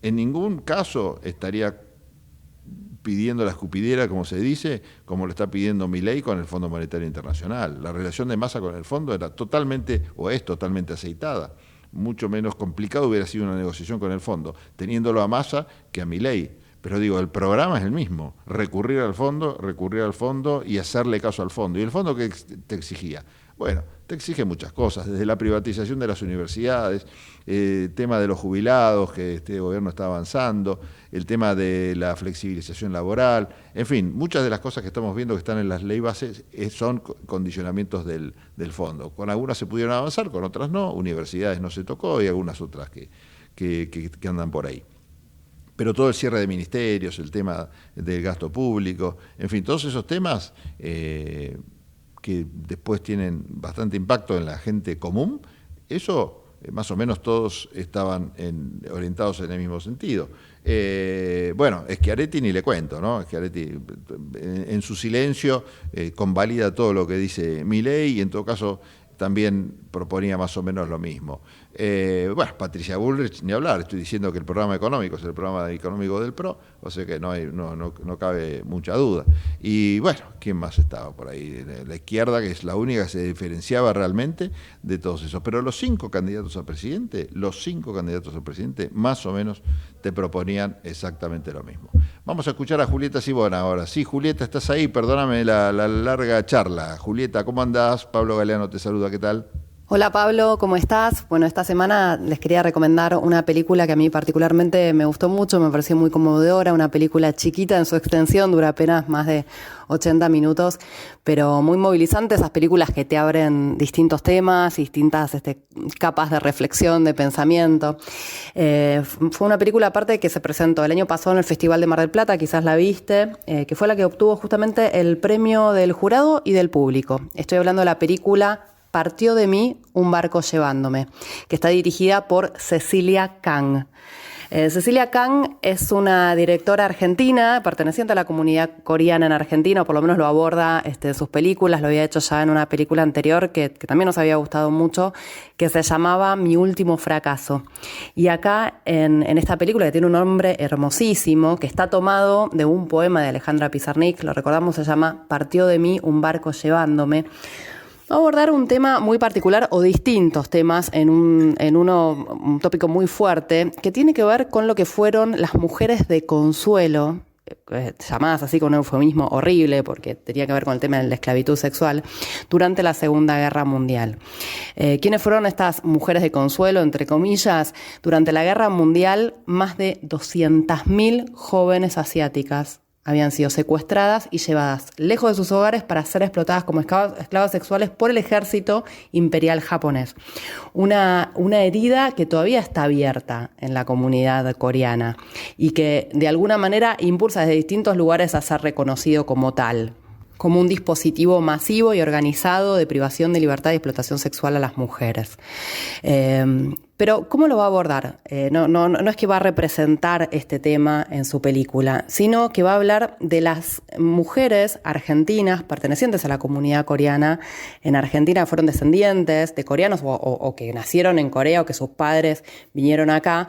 en ningún caso estaría pidiendo la escupidera, como se dice, como lo está pidiendo Milei con el Fondo Monetario Internacional. La relación de Massa con el fondo era totalmente, o es totalmente aceitada. Mucho menos complicado hubiera sido una negociación con el fondo, teniéndolo a Massa que a Milei. Pero digo, el programa es el mismo, recurrir al fondo y hacerle caso al fondo. ¿Y el fondo qué te exigía? Bueno, te exige muchas cosas, desde la privatización de las universidades, tema de los jubilados, que este gobierno está avanzando, el tema de la flexibilización laboral, en fin, muchas de las cosas que estamos viendo que están en las leyes bases son condicionamientos del fondo. Con algunas se pudieron avanzar, con otras no, universidades no se tocó y algunas otras que andan por ahí. Pero todo el cierre de ministerios, el tema del gasto público, en fin, todos esos temas que después tienen bastante impacto en la gente común, eso más o menos todos estaban orientados en el mismo sentido. Bueno, Schiaretti ni le cuento, ¿no? Schiaretti en su silencio convalida todo lo que dice Milei y en todo caso también proponía más o menos lo mismo. Bueno, Patricia Bullrich, ni hablar, estoy diciendo que el programa económico es el programa económico del PRO, o sea que no cabe mucha duda. Y bueno, ¿quién más estaba por ahí? La izquierda, que es la única que se diferenciaba realmente de todos esos. Pero los 5 candidatos a presidente, más o menos te proponían exactamente lo mismo. Vamos a escuchar a Julieta Sibona ahora. Sí, Julieta, estás ahí, perdóname la larga charla. Julieta, ¿cómo andás? Pablo Galeano te saluda, ¿qué tal? Hola Pablo, ¿cómo estás? Bueno, esta semana les quería recomendar una película que a mí particularmente me gustó mucho, me pareció muy conmovedora, una película chiquita en su extensión, dura apenas más de 80 minutos, pero muy movilizante, esas películas que te abren distintos temas, distintas capas de reflexión, de pensamiento. Fue una película aparte que se presentó el año pasado en el Festival de Mar del Plata, quizás la viste, que fue la que obtuvo justamente el premio del jurado y del público. Estoy hablando de la película Partió de mí un barco llevándome, que está dirigida por Cecilia Kang. Cecilia Kang es una directora argentina, perteneciente a la comunidad coreana en Argentina, o por lo menos lo aborda sus películas, lo había hecho ya en una película anterior que también nos había gustado mucho, que se llamaba Mi último fracaso. Y acá, en esta película, que tiene un nombre hermosísimo, que está tomado de un poema de Alejandra Pizarnik, lo recordamos, se llama Partió de mí un barco llevándome, va a abordar un tema muy particular o distintos temas en un tópico muy fuerte que tiene que ver con lo que fueron las mujeres de consuelo, llamadas así con un eufemismo horrible porque tenía que ver con el tema de la esclavitud sexual, durante la Segunda Guerra Mundial. ¿Quiénes fueron estas mujeres de consuelo, entre comillas? Durante la Guerra Mundial, más de 200.000 jóvenes asiáticas habían sido secuestradas y llevadas lejos de sus hogares para ser explotadas como esclavas sexuales por el ejército imperial japonés. Una herida que todavía está abierta en la comunidad coreana y que de alguna manera impulsa desde distintos lugares a ser reconocido como tal, como un dispositivo masivo y organizado de privación de libertad y explotación sexual a las mujeres. Pero ¿cómo lo va a abordar? No es que va a representar este tema en su película, sino que va a hablar de las mujeres argentinas pertenecientes a la comunidad coreana. En Argentina fueron descendientes de coreanos o que nacieron en Corea o que sus padres vinieron acá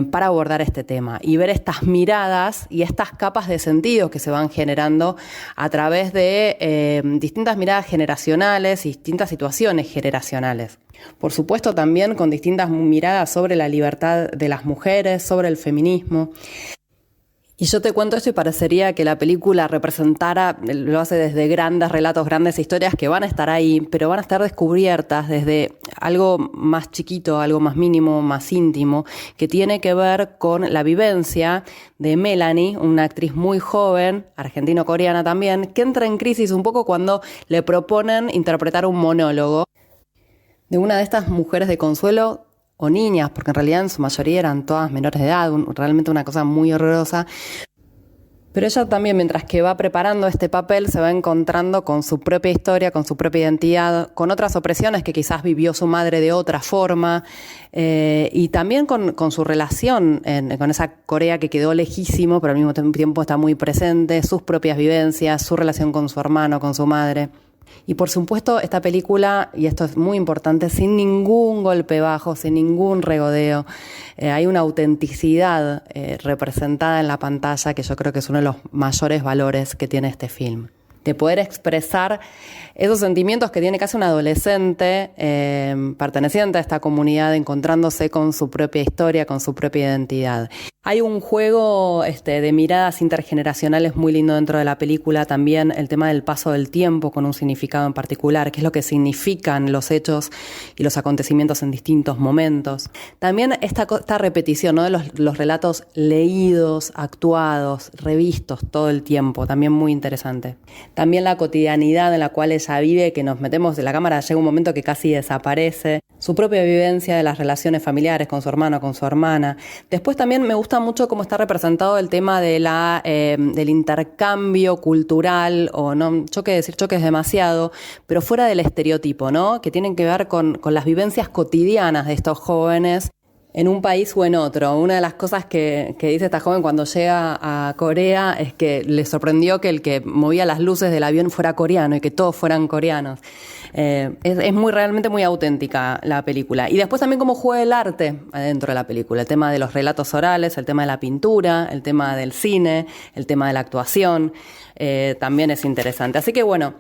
para abordar este tema y ver estas miradas y estas capas de sentido que se van generando a través de distintas miradas generacionales y distintas situaciones generacionales. Por supuesto, también con distintas miradas sobre la libertad de las mujeres, sobre el feminismo. Y yo te cuento esto y parecería que la película representara, lo hace desde grandes relatos, grandes historias que van a estar ahí, pero van a estar descubiertas desde algo más chiquito, algo más mínimo, más íntimo, que tiene que ver con la vivencia de Melanie, una actriz muy joven, argentino-coreana también, que entra en crisis un poco cuando le proponen interpretar un monólogo de una de estas mujeres de consuelo o niñas, porque en realidad en su mayoría eran todas menores de edad, realmente una cosa muy horrorosa. Pero ella también, mientras que va preparando este papel, se va encontrando con su propia historia, con su propia identidad, con otras opresiones que quizás vivió su madre de otra forma, y también con su relación con esa Corea que quedó lejísimo, pero al mismo tiempo está muy presente, sus propias vivencias, su relación con su hermano, con su madre. Y por supuesto esta película, y esto es muy importante, sin ningún golpe bajo, sin ningún regodeo, hay una autenticidad representada en la pantalla que yo creo que es uno de los mayores valores que tiene este film. De poder expresar esos sentimientos que tiene casi un adolescente perteneciente a esta comunidad, encontrándose con su propia historia, con su propia identidad. Hay un juego de miradas intergeneracionales muy lindo dentro de la película, también el tema del paso del tiempo con un significado en particular, qué es lo que significan los hechos y los acontecimientos en distintos momentos. También esta repetición, ¿no?, de los relatos leídos, actuados, revistos todo el tiempo, también muy interesante. También la cotidianidad en la cual ella vive, que nos metemos de la cámara, llega un momento que casi desaparece. Su propia vivencia de las relaciones familiares con su hermano, con su hermana. Después también me gusta mucho cómo está representado el tema de del intercambio cultural, o no, choque es demasiado, pero fuera del estereotipo, ¿no?, que tienen que ver con las vivencias cotidianas de estos jóvenes en un país o en otro. Una de las cosas que dice esta joven cuando llega a Corea es que le sorprendió que el que movía las luces del avión fuera coreano y que todos fueran coreanos. Es realmente muy auténtica la película. Y después también cómo juega el arte adentro de la película. El tema de los relatos orales, el tema de la pintura, el tema del cine, el tema de la actuación, también es interesante. Así que bueno,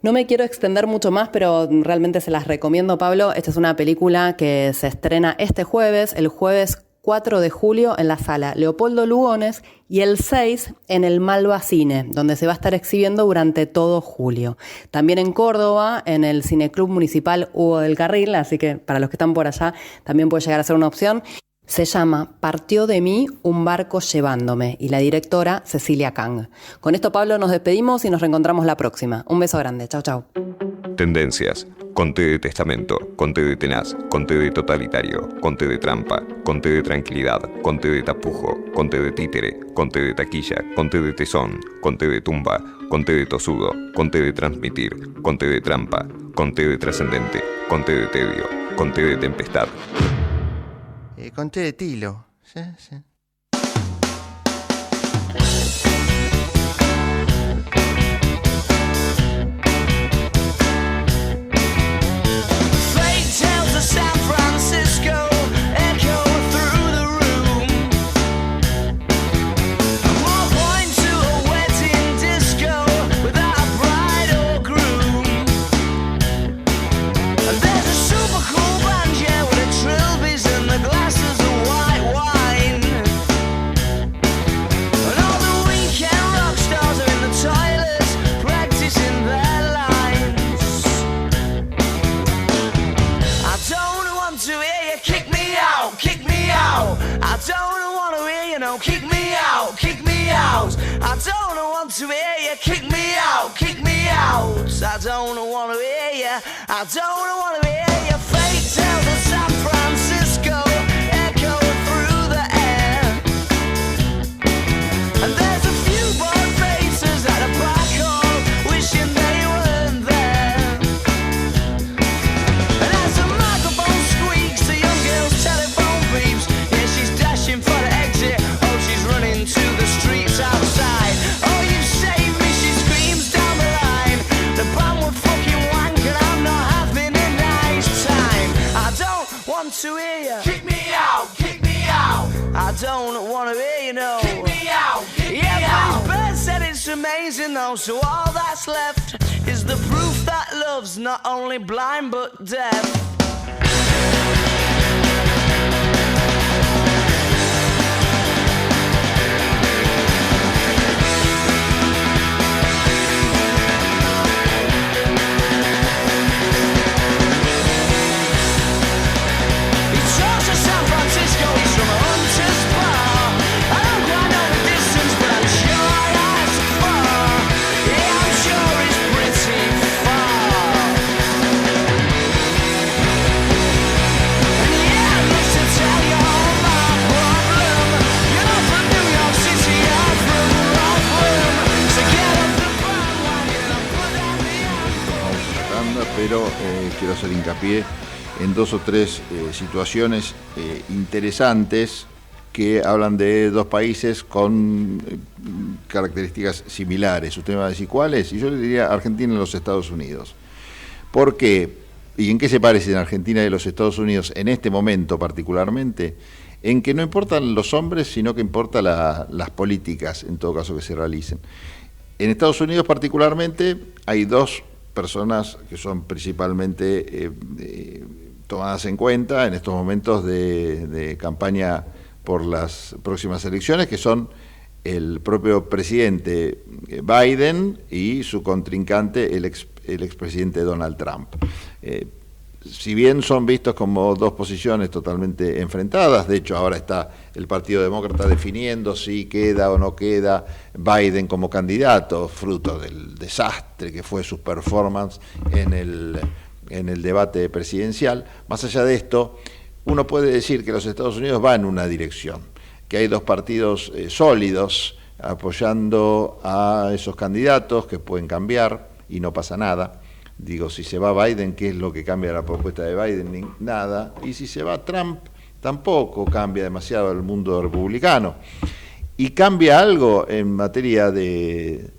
no me quiero extender mucho más, pero realmente se las recomiendo, Pablo. Esta es una película que se estrena este jueves, el jueves 4 de julio en la sala Leopoldo Lugones y el 6 en el Malva Cine, donde se va a estar exhibiendo durante todo julio. También en Córdoba, en el Cineclub Municipal Hugo del Carril, así que para los que están por allá también puede llegar a ser una opción. Se llama Partió de mí un barco llevándome y la directora Cecilia Kang. Con esto, Pablo, nos despedimos y nos reencontramos la próxima. Un beso grande. Chau, chau. Tendencias. Conté de testamento, conté de tenaz, conté de totalitario, conté de trampa, conté de tranquilidad, conté de tapujo, conté de títere, conté de taquilla, conté de tesón, conté de tumba, conté de tosudo, conté de transmitir, conté de trampa, conté de trascendente, conté de tedio, conté de tempestad. Conté de tilo. Sí, sí. San Francisco echo through the room. More point to a wedding disco without a bride or groom. And there's a super cool band, yeah, with the trilbies and the glasses of white wine. And all the weekend rock stars are in the toilets practicing their lines. I don't want to hear you kick me out, kick me out. I don't want to hear you no kick me out, kick me out. I don't want to hear you kick me out, kick me out. I don't want to hear you, I don't want to hear you. Fake tales of San Francisco echo through the air. And there's a few bored faces at a black hole wishing they weren't there. And as the microphone squeaks, the young girl's telephone beeps. Yeah, she's dashing for the exit. Oh, she's running to the streets outside. Oh, you saved me, she screams down the line. The band would fucking wank and I'm not having a nice time. I don't want to hear you kick me out, kick me out. I don't want to hear you no kick me out, kick me out. Yeah, but Bird said it's amazing though, so all that's left is the proof that love's not only blind but deaf. He talks to San Francisco, he's from a hunter's bar. I don't quite know the distance, but I'm sure that's far. Yeah, I'm sure it's pretty far. And yeah, I'd love to tell you all my problem. You're not from New York City, I'm from Rockland. So get off the bandwagon and put down the Tanda, pero quiero hacer hincapié en dos o tres situaciones interesantes que hablan de dos países con características similares. Usted me va a decir cuáles, y yo le diría Argentina y los Estados Unidos. ¿Por qué? ¿Y en qué se parecen Argentina y los Estados Unidos en este momento particularmente? En que no importan los hombres, sino que importan las políticas, en todo caso, que se realicen. En Estados Unidos particularmente hay dos personas que son principalmente tomadas en cuenta en estos momentos de campaña por las próximas elecciones, que son el propio presidente Biden y su contrincante, el expresidente Donald Trump. Si bien son vistos como dos posiciones totalmente enfrentadas, de hecho ahora está el Partido Demócrata definiendo si queda o no queda Biden como candidato, fruto del desastre que fue su performance en el debate presidencial. Más allá de esto, uno puede decir que los Estados Unidos van en una dirección, que hay dos partidos sólidos apoyando a esos candidatos que pueden cambiar y no pasa nada. Digo, si se va Biden, ¿qué es lo que cambia la propuesta de Biden? Nada. Y si se va Trump, tampoco cambia demasiado el mundo republicano. Y cambia algo en materia de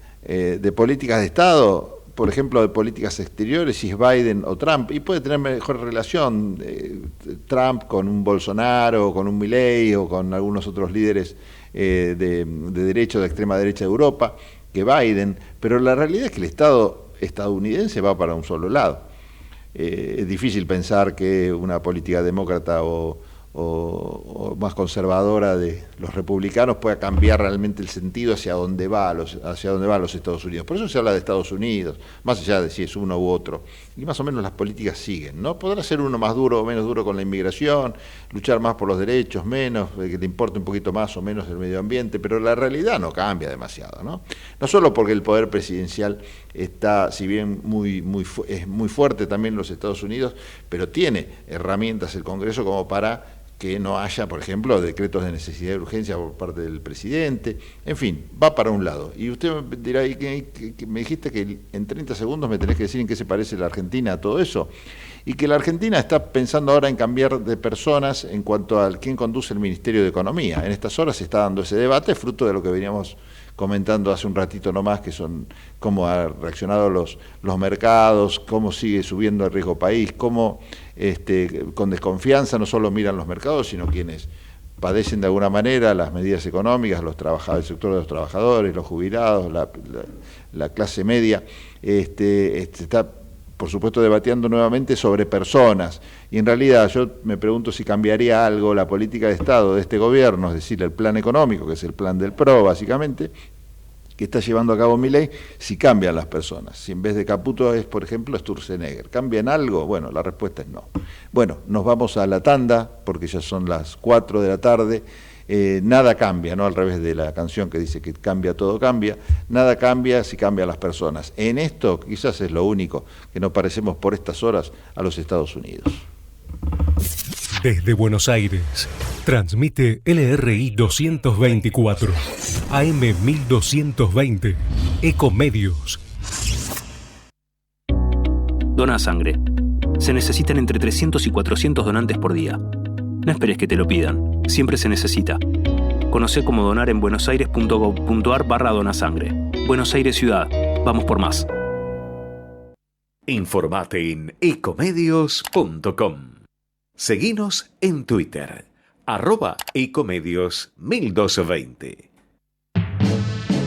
políticas de Estado, por ejemplo, de políticas exteriores, si es Biden o Trump, y puede tener mejor relación Trump con un Bolsonaro, con un Milei o con algunos otros líderes de derecha o de extrema derecha de Europa que Biden, pero la realidad es que el Estado estadounidense va para un solo lado. Es difícil pensar que una política demócrata o más conservadora de los republicanos pueda cambiar realmente el sentido hacia dónde van los Estados Unidos. Por eso se habla de Estados Unidos, más allá de si es uno u otro. Y más o menos las políticas siguen, ¿no? Podrá ser uno más duro o menos duro con la inmigración, luchar más por los derechos, menos, que le importe un poquito más o menos el medio ambiente, pero la realidad no cambia demasiado, ¿no? No solo porque el poder presidencial está, si bien es muy fuerte también en los Estados Unidos, pero tiene herramientas el Congreso como para que no haya, por ejemplo, decretos de necesidad y urgencia por parte del presidente. En fin, va para un lado. Y usted dirá, me dijiste que en 30 segundos me tenés que decir en qué se parece la Argentina a todo eso. Y que la Argentina está pensando ahora en cambiar de personas en cuanto a quién conduce el Ministerio de Economía. En estas horas se está dando ese debate, fruto de lo que veníamos comentando hace un ratito nomás, que son cómo han reaccionado los mercados, cómo sigue subiendo el riesgo país, cómo con desconfianza no solo miran los mercados, sino quienes padecen de alguna manera las medidas económicas, el sector de los trabajadores, los jubilados, la clase media, está por supuesto debatiendo nuevamente sobre personas, y en realidad yo me pregunto si cambiaría algo la política de Estado de este gobierno, es decir, el plan económico, que es el plan del PRO básicamente, que está llevando a cabo Milei, si cambian las personas. Si en vez de Caputo es, por ejemplo, Sturzenegger. ¿Cambian algo? Bueno, la respuesta es no. Bueno, nos vamos a la tanda, porque ya son las 4 de la tarde. Nada cambia, ¿no? Al revés de la canción que dice que cambia, todo cambia. Nada cambia si cambian las personas. En esto quizás es lo único que nos parecemos por estas horas a los Estados Unidos. Desde Buenos Aires, transmite LRI 224, AM 1220, Ecomedios. Dona sangre. Se necesitan entre 300 y 400 donantes por día. No esperes que te lo pidan, siempre se necesita. Conoce cómo donar en buenosaires.gov.ar/donasangre. Buenos Aires Ciudad, vamos por más. Informate en ecomedios.com. Seguinos en Twitter, @ecomedios1220.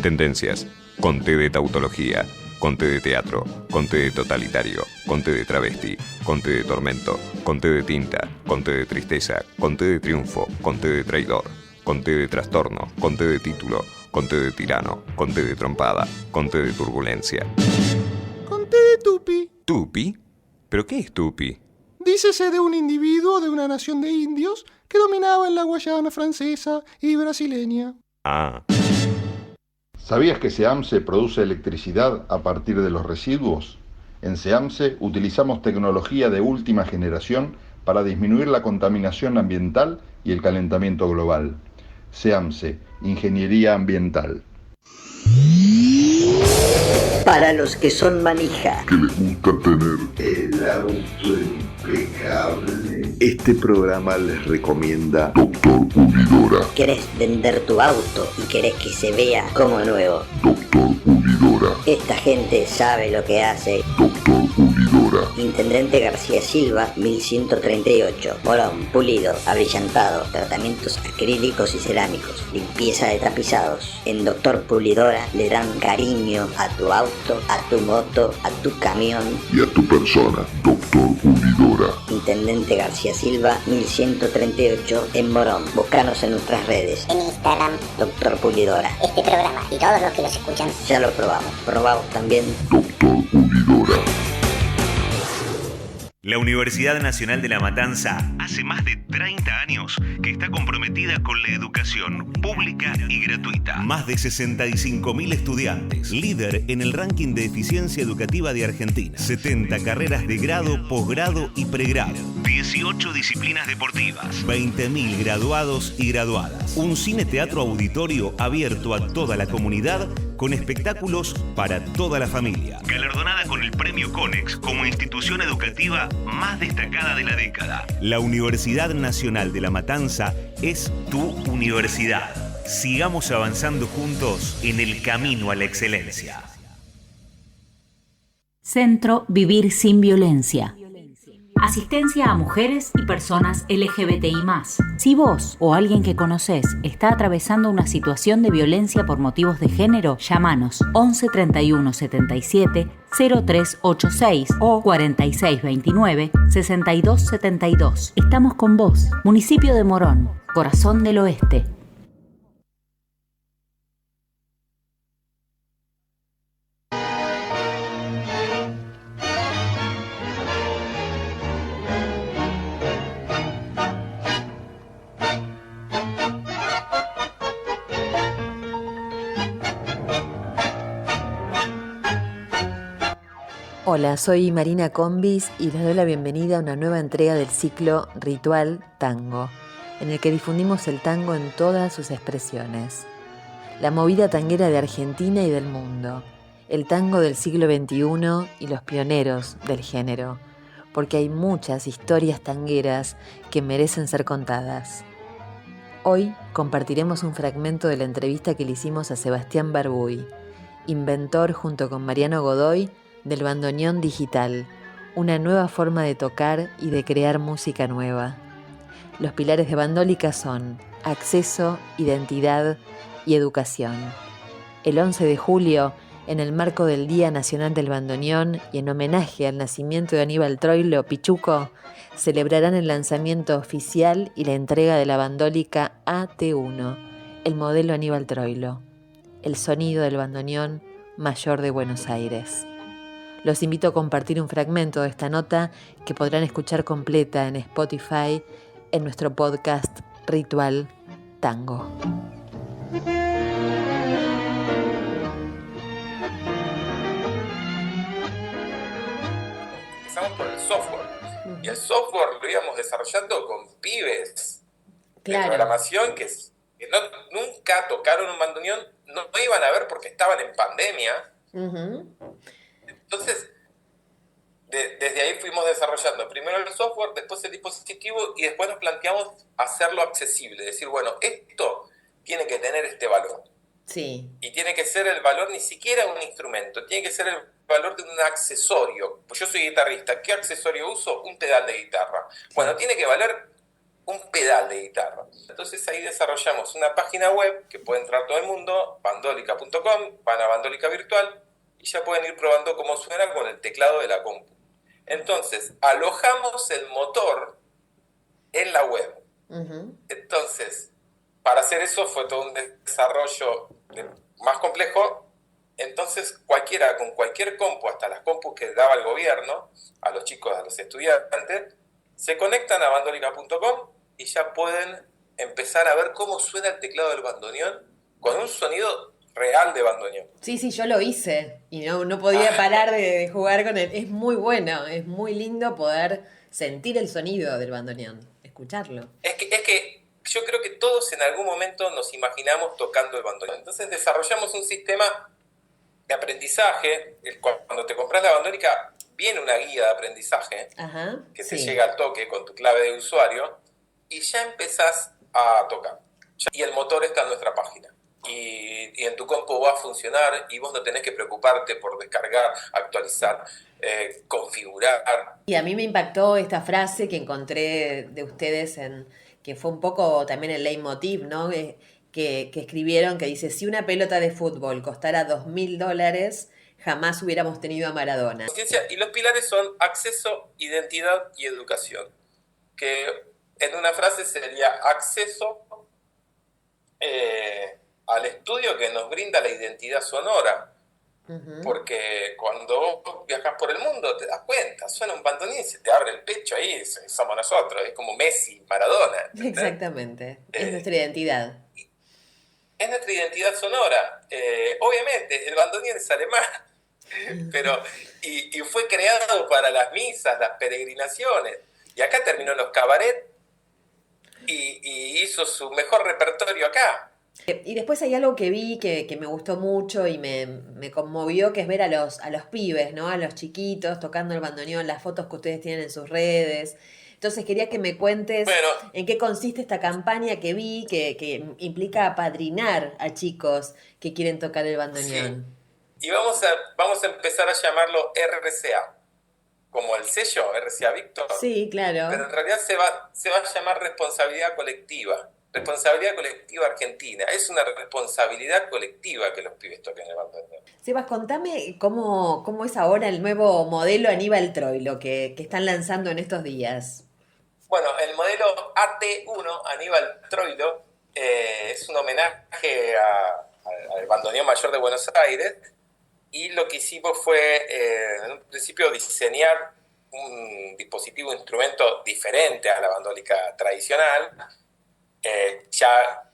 Tendencias, con T de tautología, con T de teatro, con T de totalitario, con T de travesti, con T de tormento, con T de tinta, con T de tristeza, con T de triunfo, con T de traidor, con T de trastorno, con T de título, con T de tirano, con T de trompada, con T de turbulencia. Con T de tupi. ¿Tupi? ¿Pero qué es tupi? Dícese de un individuo de una nación de indios que dominaba en la Guayana francesa y brasileña. Ah. ¿Sabías que SEAMSE produce electricidad a partir de los residuos? En SEAMSE utilizamos tecnología de última generación para disminuir la contaminación ambiental y el calentamiento global. SEAMSE, Ingeniería Ambiental. Para los que son manija, que les gusta tener el auto impecable, este programa les recomienda Doctor Pulidora. ¿Querés vender tu auto y querés que se vea como nuevo? Doctor Pulidora. Esta gente sabe lo que hace. Doctor Pulidora. Intendente García Silva, 1138. Morón, pulido, abrillantado, tratamientos acrílicos y cerámicos, limpieza de tapizados. En Doctor Pulidora le dan cariño a tu auto, a tu moto, a tu camión y a tu persona. Doctor Pulidora. Intendente García Silva, 1138 en Morón. Búscanos en nuestras redes. En Instagram, Doctor Pulidora. Este programa y todos los que los escuchan. Ya lo probamos. Probamos también Doctor Pulidora. La Universidad Nacional de La Matanza hace más de 30 años que está comprometida con la educación pública y gratuita. Más de 65.000 estudiantes, líder en el ranking de eficiencia educativa de Argentina. 70 carreras de grado, posgrado y pregrado. 18 disciplinas deportivas. 20.000 graduados y graduadas. Un cine teatro auditorio abierto a toda la comunidad con espectáculos para toda la familia. Galardonada con el Premio Conex como institución educativa más destacada de la década. La Universidad Nacional de La Matanza es tu universidad. Sigamos avanzando juntos en el camino a la excelencia. Centro Vivir Sin Violencia. Asistencia a mujeres y personas LGBTI+. Si vos o alguien que conocés está atravesando una situación de violencia por motivos de género, llámanos 11 31 77 0386 o 46 29 62 72. Estamos con vos. Municipio de Morón, Corazón del Oeste. Hola, soy Marina Combis y les doy la bienvenida a una nueva entrega del ciclo Ritual Tango, en el que difundimos el tango en todas sus expresiones. La movida tanguera de Argentina y del mundo, el tango del siglo XXI y los pioneros del género, porque hay muchas historias tangueras que merecen ser contadas. Hoy compartiremos un fragmento de la entrevista que le hicimos a Sebastián Barbuy, inventor junto con Mariano Godoy del bandoneón digital, una nueva forma de tocar y de crear música nueva. Los pilares de Bandólica son acceso, identidad y educación. El 11 de julio, en el marco del Día Nacional del Bandoneón y en homenaje al nacimiento de Aníbal Troilo Pichuco, celebrarán el lanzamiento oficial y la entrega de la Bandólica AT1, el modelo Aníbal Troilo, el sonido del bandoneón mayor de Buenos Aires. Los invito a compartir un fragmento de esta nota que podrán escuchar completa en Spotify en nuestro podcast Ritual Tango. Empezamos por el software. Y el software lo íbamos desarrollando con pibes de programación que nunca tocaron un bandoneón, no iban a ver porque estaban en pandemia. Entonces, desde ahí fuimos desarrollando primero el software, después el dispositivo y después nos planteamos hacerlo accesible. Decir, bueno, esto tiene que tener este valor. Sí. Y tiene que ser el valor ni siquiera un instrumento, tiene que ser el valor de un accesorio. Pues yo soy guitarrista, ¿qué accesorio uso? Un pedal de guitarra. Bueno, tiene que valer un pedal de guitarra. Entonces ahí desarrollamos una página web que puede entrar todo el mundo, bandolica.com, van a Bandólica Virtual, y ya pueden ir probando cómo suena con el teclado de la compu. Entonces, alojamos el motor en la web. Entonces, para hacer eso fue todo un desarrollo más complejo. Entonces, cualquiera, con cualquier compu, hasta las compus que daba el gobierno, a los chicos, a los estudiantes, se conectan a bandolica.com y ya pueden empezar a ver cómo suena el teclado del bandoneón con un sonido real de bandoneón. Sí, yo lo hice y no podía parar de jugar con él. Es muy bueno, es muy lindo poder sentir el sonido del bandoneón, escucharlo. Es que yo creo que todos en algún momento nos imaginamos tocando el bandoneón. Entonces desarrollamos un sistema de aprendizaje. Cuando te compras la bandólica, viene una guía de aprendizaje que te llega al toque con tu clave de usuario y ya empezás a tocar. Y el motor está en nuestra página. Y en tu compu va a funcionar y vos no tenés que preocuparte por descargar, actualizar, configurar. Y a mí me impactó esta frase que encontré de ustedes, que fue un poco también el leitmotiv, ¿no? Que escribieron, que dice, si una pelota de fútbol costara $2.000, jamás hubiéramos tenido a Maradona. Y los pilares son acceso, identidad y educación. Que en una frase sería acceso al estudio que nos brinda la identidad sonora. Porque cuando vos viajas por el mundo te das cuenta, suena un bandoneón y se te abre el pecho ahí, somos nosotros, es como Messi, Maradona. ¿entendés? Exactamente, es nuestra identidad. Es nuestra identidad sonora. Obviamente, el bandoneón es alemán, pero y fue creado para las misas, las peregrinaciones. Y acá terminó los cabaret y hizo su mejor repertorio acá. Y después hay algo que vi que me gustó mucho y me conmovió, que es ver a los pibes, ¿no? A los chiquitos tocando el bandoneón, las fotos que ustedes tienen en sus redes. Entonces quería que me cuentes en qué consiste esta campaña que vi, que implica apadrinar a chicos que quieren tocar el bandoneón. Sí. Y vamos a empezar a llamarlo RCA, como el sello, RCA Víctor. Sí, claro. Pero en realidad se va a llamar responsabilidad colectiva. Responsabilidad colectiva argentina. Es una responsabilidad colectiva que los pibes toquen el bandoneón. Sebas, contame cómo es ahora el nuevo modelo Aníbal Troilo que están lanzando en estos días. Bueno, el modelo AT1, Aníbal Troilo, es un homenaje al bandoneón mayor de Buenos Aires, y lo que hicimos fue, en un principio, diseñar un dispositivo, un instrumento diferente a la bandólica tradicional. Ya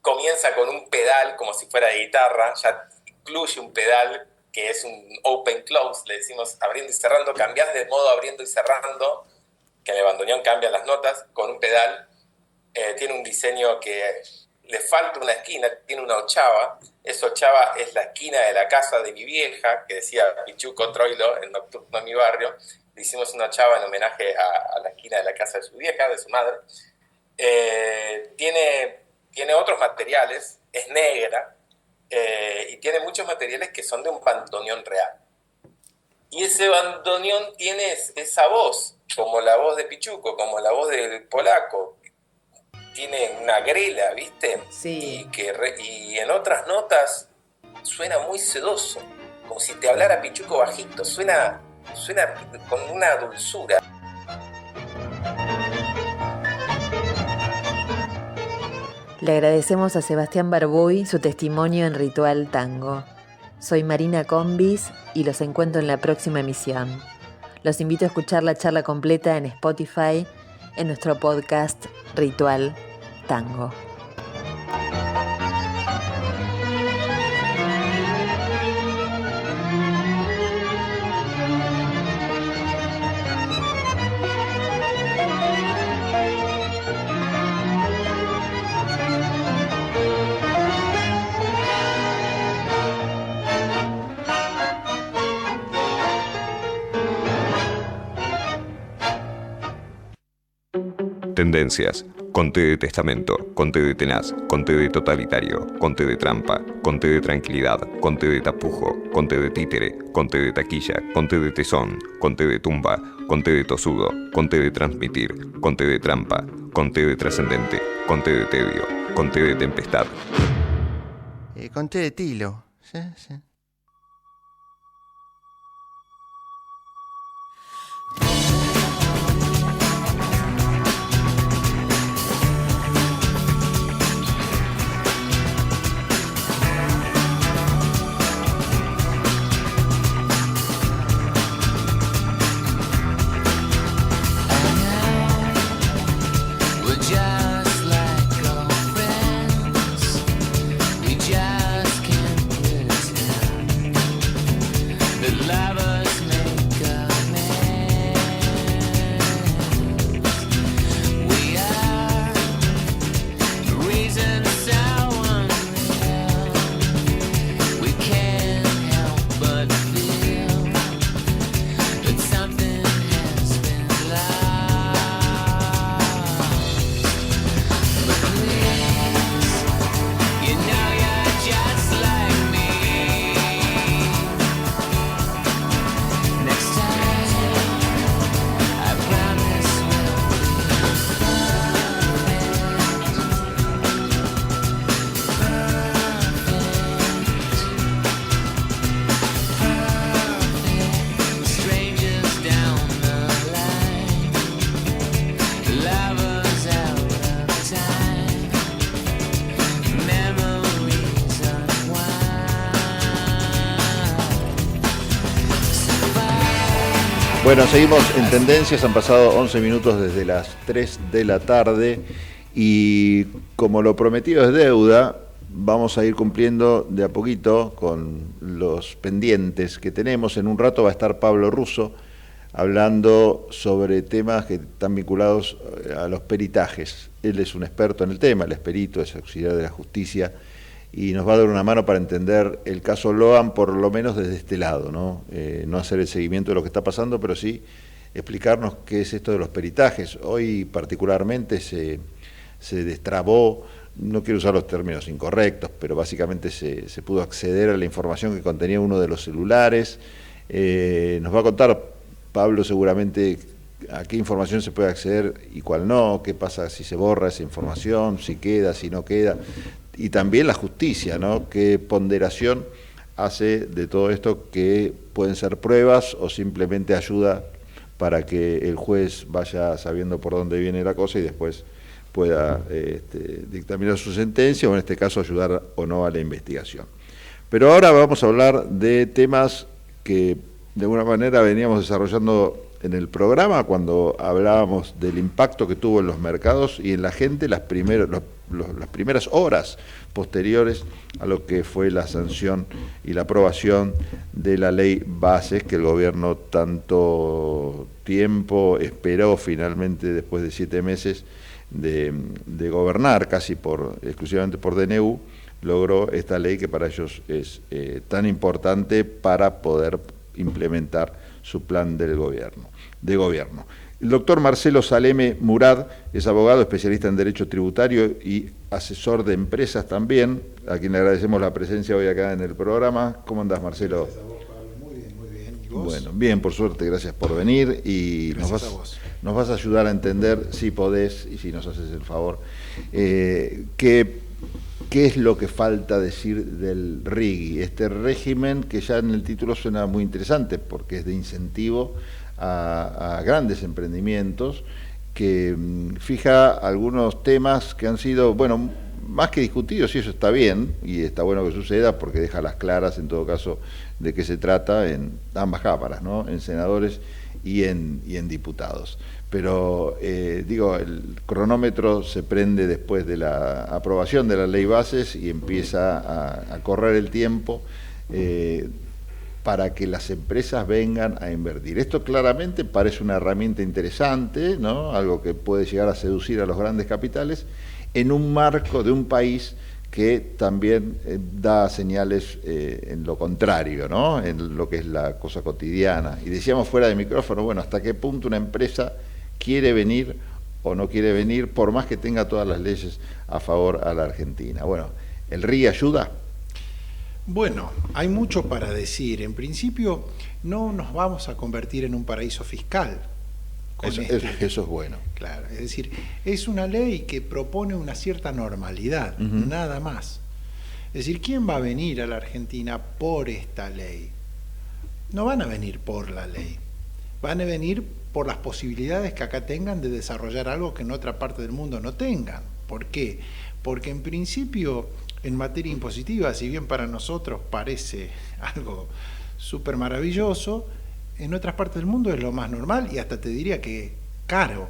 comienza con un pedal como si fuera de guitarra, ya incluye un pedal que es un open close, le decimos abriendo y cerrando, cambiás de modo abriendo y cerrando, que en el bandoneón cambian las notas, con un pedal. Tiene un diseño que le falta una esquina, tiene una ochava. Esa ochava es la esquina de la casa de mi vieja, que decía Pichuco Troilo, el nocturno en mi barrio. Le hicimos una ochava en homenaje a la esquina de la casa de su vieja, de su madre. Tiene otros materiales, es negra, y tiene muchos materiales que son de un bandoneón real. Y ese bandoneón tiene esa voz, como la voz de Pichuco, como la voz del polaco. Tiene una grela, ¿viste? Sí. Y en otras notas suena muy sedoso, como si te hablara Pichuco bajito, suena con una dulzura. Le agradecemos a Sebastián Barboy su testimonio en Ritual Tango. Soy Marina Combis y los encuentro en la próxima emisión. Los invito a escuchar la charla completa en Spotify, en nuestro podcast Ritual Tango. Tendencias. Conté de testamento, conté de tenaz, conté de totalitario, conté de trampa, conté de tranquilidad, conté de tapujo, conté de títere, conté de taquilla, conté de tesón, conté de tumba, conté de tosudo, conté de transmitir, conté de trampa, conté de trascendente, conté de tedio, conté de tempestad. Conté de tilo. Sí, sí. Bueno, seguimos en Tendencias, han pasado 11 minutos desde las 3 de la tarde y como lo prometido es deuda, vamos a ir cumpliendo de a poquito con los pendientes que tenemos. En un rato va a estar Pablo Russo hablando sobre temas que están vinculados a los peritajes. Él es un experto en el tema, él es perito, es auxiliar de la justicia, y nos va a dar una mano para entender el caso Loan, por lo menos desde este lado, ¿no? No hacer el seguimiento de lo que está pasando, pero sí explicarnos qué es esto de los peritajes. Hoy particularmente se destrabó, no quiero usar los términos incorrectos, pero básicamente se pudo acceder a la información que contenía uno de los celulares. Nos va a contar Pablo seguramente a qué información se puede acceder y cuál no, qué pasa si se borra esa información, si queda, si no queda, y también la justicia, ¿no? Qué ponderación hace de todo esto, que pueden ser pruebas o simplemente ayuda para que el juez vaya sabiendo por dónde viene la cosa y después pueda dictaminar su sentencia, o en este caso ayudar o no a la investigación. Pero ahora vamos a hablar de temas que de alguna manera veníamos desarrollando en el programa cuando hablábamos del impacto que tuvo en los mercados y en la gente las primeras horas posteriores a lo que fue la sanción y la aprobación de la ley Bases, que el gobierno tanto tiempo esperó finalmente, después de 7 meses de gobernar casi exclusivamente por DNU, logró esta ley que para ellos es tan importante para poder implementar su plan de gobierno. El doctor Marcelo Saleme Murad es abogado, especialista en Derecho Tributario y asesor de empresas también, a quien le agradecemos la presencia hoy acá en el programa. ¿Cómo andás, Marcelo? Gracias a vos, Pablo. Muy bien. ¿Y vos? Bueno, bien, por suerte, gracias por venir. Y nos vas a ayudar a entender, si podés y si nos haces el favor, qué es lo que falta decir del RIGI, este régimen que ya en el título suena muy interesante porque es de incentivo a grandes emprendimientos, que fija algunos temas que han sido, bueno, más que discutidos, y eso está bien, y está bueno que suceda porque deja las claras, en todo caso, de qué se trata en ambas cámaras, ¿no? En senadores y en diputados. Pero, el cronómetro se prende después de la aprobación de la ley Bases y empieza a correr el tiempo para que las empresas vengan a invertir. Esto claramente parece una herramienta interesante, ¿no? Algo que puede llegar a seducir a los grandes capitales en un marco de un país que también da señales en lo contrario, ¿no? En lo que es la cosa cotidiana. Y decíamos fuera de micrófono, bueno, hasta qué punto una empresa quiere venir o no quiere venir, por más que tenga todas las leyes a favor a la Argentina. Bueno, ¿el RIGI ayuda? Bueno, hay mucho para decir. En principio, no nos vamos a convertir en un paraíso fiscal. Eso es bueno. Claro, es decir, es una ley que propone una cierta normalidad, nada más. Es decir, ¿quién va a venir a la Argentina por esta ley? No van a venir por la ley, van a venir por las posibilidades que acá tengan de desarrollar algo que en otra parte del mundo no tengan. ¿Por qué? Porque en principio, en materia impositiva, si bien para nosotros parece algo súper maravilloso, en otras partes del mundo es lo más normal y hasta te diría que caro.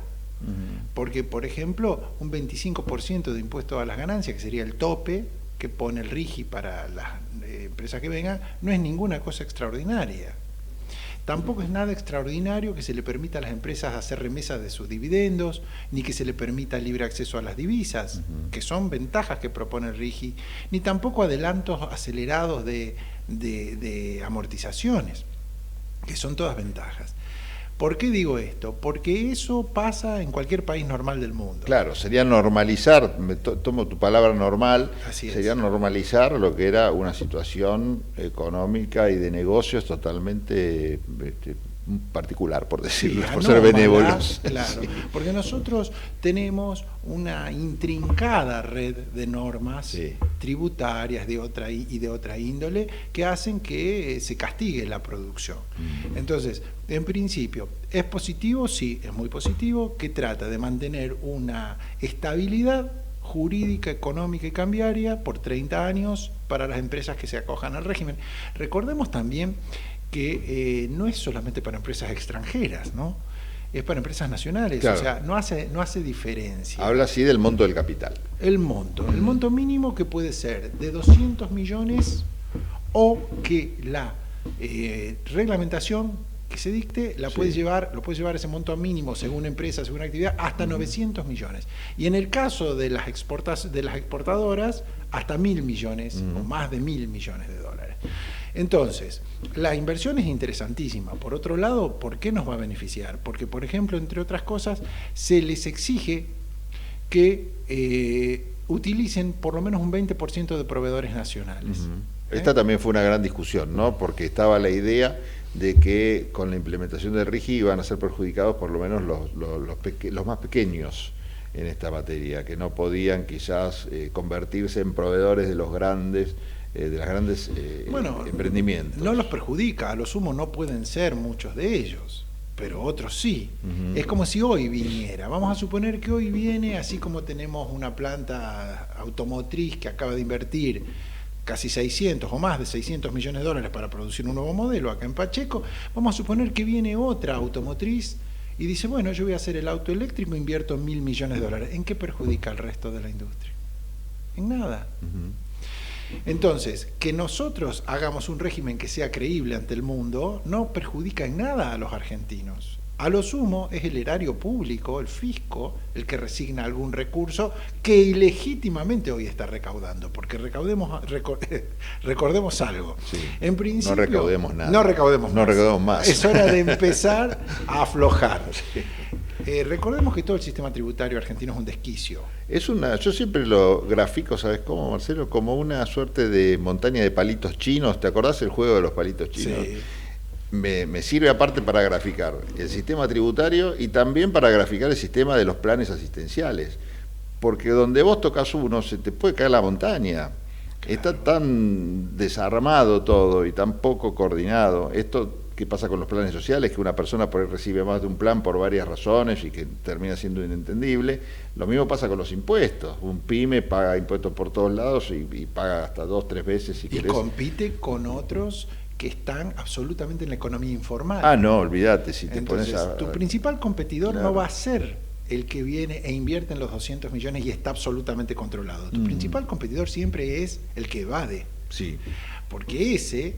Porque, por ejemplo, un 25% de impuesto a las ganancias, que sería el tope que pone el RIGI para las empresas que vengan, no es ninguna cosa extraordinaria. Tampoco es nada extraordinario que se le permita a las empresas hacer remesas de sus dividendos, ni que se le permita libre acceso a las divisas, que son ventajas que propone el RIGI, ni tampoco adelantos acelerados de amortizaciones, que son todas ventajas. ¿Por qué digo esto? Porque eso pasa en cualquier país normal del mundo. Claro, sería normalizar, tomo tu palabra normal, Así sería es. normalizar lo que era una situación económica y de negocios totalmente particular, por decirlo, por ser benévolos. Claro, Sí. porque nosotros tenemos una intrincada red de normas tributarias de otra índole que hacen que se castigue la producción. Entonces, en principio, ¿es positivo? Sí, es muy positivo, que trata de mantener una estabilidad jurídica, económica y cambiaria por 30 años para las empresas que se acojan al régimen. Recordemos también que no es solamente para empresas extranjeras, ¿no? Es para empresas nacionales, Claro. o sea, no hace diferencia. Habla así del monto del capital. El monto mínimo, que puede ser de 200 millones o que la reglamentación que se dicte lo puede llevar ese monto mínimo según empresa, según actividad, hasta 900 millones. Y en el caso de las exportadoras, hasta 1.000 millones o más de 1.000 millones de dólares. Entonces, la inversión es interesantísima. Por otro lado, ¿por qué nos va a beneficiar? Porque, por ejemplo, entre otras cosas, se les exige que utilicen por lo menos un 20% de proveedores nacionales. Esta también fue una gran discusión, ¿no? Porque estaba la idea de que con la implementación del RIGI iban a ser perjudicados por lo menos los más pequeños en esta materia, que no podían quizás convertirse en proveedores de los grandes, de las grandes emprendimientos. No los perjudica, a lo sumo no pueden ser muchos de ellos, pero otros sí. Es como si hoy viniera, vamos a suponer que hoy viene, así como tenemos una planta automotriz que acaba de invertir casi 600 o más de 600 millones de dólares para producir un nuevo modelo acá en Pacheco, vamos a suponer que viene otra automotriz y dice, bueno, yo voy a hacer el auto eléctrico, invierto 1.000 millones de dólares. ¿En qué perjudica al resto de la industria? En nada. Entonces, que nosotros hagamos un régimen que sea creíble ante el mundo no perjudica en nada a los argentinos. A lo sumo es el erario público, el fisco, el que resigna algún recurso que ilegítimamente hoy está recaudando, porque recordemos algo. Sí. En principio, no recaudemos nada. No recaudemos más. Es hora de empezar a aflojar. Recordemos que todo el sistema tributario argentino es un desquicio. Yo siempre lo grafico, ¿sabes cómo, Marcelo? Como una suerte de montaña de palitos chinos. ¿Te acordás el juego de los palitos chinos? Sí. Me sirve aparte para graficar el sistema tributario y también para graficar el sistema de los planes asistenciales. Porque donde vos tocas uno, se te puede caer la montaña. Claro. Está tan desarmado todo y tan poco coordinado. Esto que pasa con los planes sociales, que una persona por ahí recibe más de un plan por varias razones y que termina siendo inentendible. Lo mismo pasa con los impuestos. Un pyme paga impuestos por todos lados y paga hasta 2 o 3 veces si querés. Y compite con otros que están absolutamente en la economía informal. Ah, no, olvídate, si te Entonces, pones a... tu principal competidor Claro. no va a ser el que viene e invierte en los 200 millones y está absolutamente controlado. Tu principal competidor siempre es el que evade. Sí. Porque ese,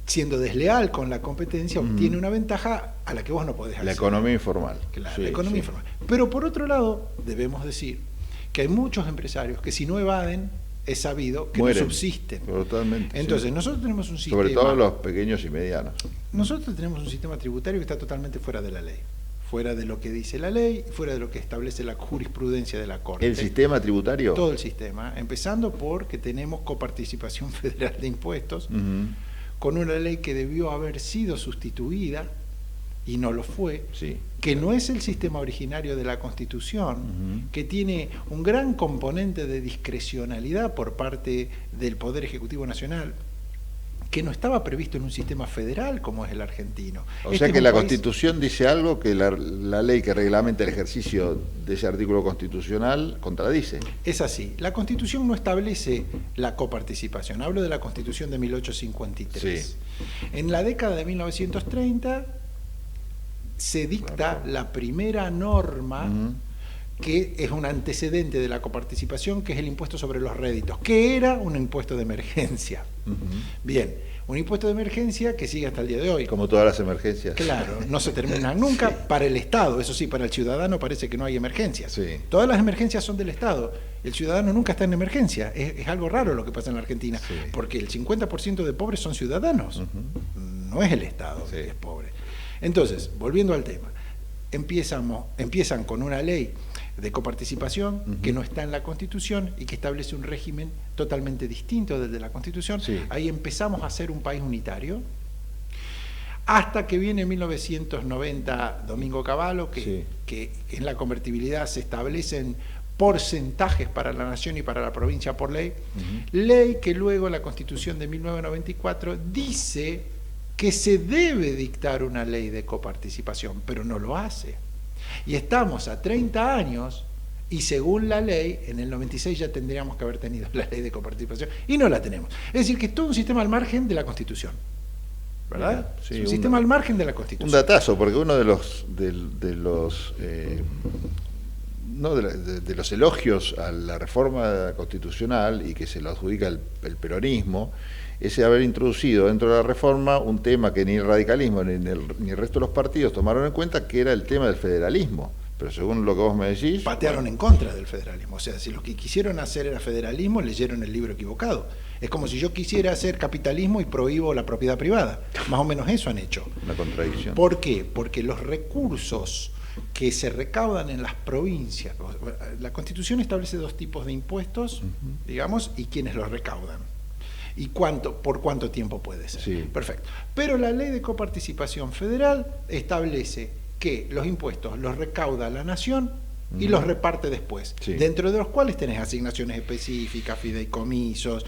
siendo desleal con la competencia, obtiene una ventaja a la que vos no podés acceder. La economía informal. Claro, Sí, la economía informal. Pero por otro lado, debemos decir que hay muchos empresarios que si no evaden, es sabido que Mueren. no subsisten. Totalmente. Entonces, sí. nosotros tenemos un sistema... Sobre todo los pequeños y medianos. Nosotros tenemos un sistema tributario que está totalmente fuera de la ley. Fuera de lo que dice la ley, fuera de lo que establece la jurisprudencia de la Corte. ¿El sistema tributario? Todo el sistema, empezando porque tenemos coparticipación federal de impuestos, con una ley que debió haber sido sustituida, y no lo fue, que no es el sistema originario de la Constitución, que tiene un gran componente de discrecionalidad por parte del Poder Ejecutivo Nacional, que no estaba previsto en un sistema federal como es el argentino. O sea que la Constitución dice algo que la ley que reglamenta el ejercicio de ese artículo constitucional contradice. Es así. La Constitución no establece la coparticipación. Hablo de la Constitución de 1853. Sí. En la década de 1930 se dicta la primera norma que es un antecedente de la coparticipación, que es el impuesto sobre los réditos, que era un impuesto de emergencia. Bien, un impuesto de emergencia que sigue hasta el día de hoy. Como todas las emergencias. Claro, no se terminan nunca para el Estado, eso sí, para el ciudadano parece que no hay emergencias. Sí. Todas las emergencias son del Estado, el ciudadano nunca está en emergencia. Es algo raro lo que pasa en la Argentina, porque el 50% de pobres son ciudadanos, no es el Estado que es pobre. Entonces, volviendo al tema, empiezan con una ley de coparticipación que no está en la Constitución y que establece un régimen totalmente distinto del de la Constitución. Ahí empezamos a ser un país unitario, hasta que viene en 1990 Domingo Cavallo, que en la convertibilidad se establecen porcentajes para la nación y para la provincia por ley, ley que luego la Constitución de 1994 dice que se debe dictar una ley de coparticipación, pero no lo hace. Y estamos a 30 años y según la ley, en el 96 ya tendríamos que haber tenido la ley de coparticipación y no la tenemos. Es decir, que es todo un sistema al margen de la Constitución, ¿verdad? Sí, es un sistema al margen de la Constitución. Un datazo, porque uno de los de los elogios a la reforma constitucional y que se lo adjudica el peronismo, es haber introducido dentro de la reforma un tema que ni el radicalismo ni el resto de los partidos tomaron en cuenta, que era el tema del federalismo. Pero según lo que vos me decís... Patearon en contra del federalismo. O sea, si lo que quisieron hacer era federalismo, leyeron el libro equivocado. Es como si yo quisiera hacer capitalismo y prohíbo la propiedad privada. Más o menos eso han hecho. Una contradicción. ¿Por qué? Porque los recursos que se recaudan en las provincias... La Constitución establece 2 tipos de impuestos, digamos, y quienes los recaudan. ¿Y por cuánto tiempo puede ser? Sí. Perfecto. Pero la ley de coparticipación federal establece que los impuestos los recauda la nación y los reparte después, dentro de los cuales tenés asignaciones específicas, fideicomisos,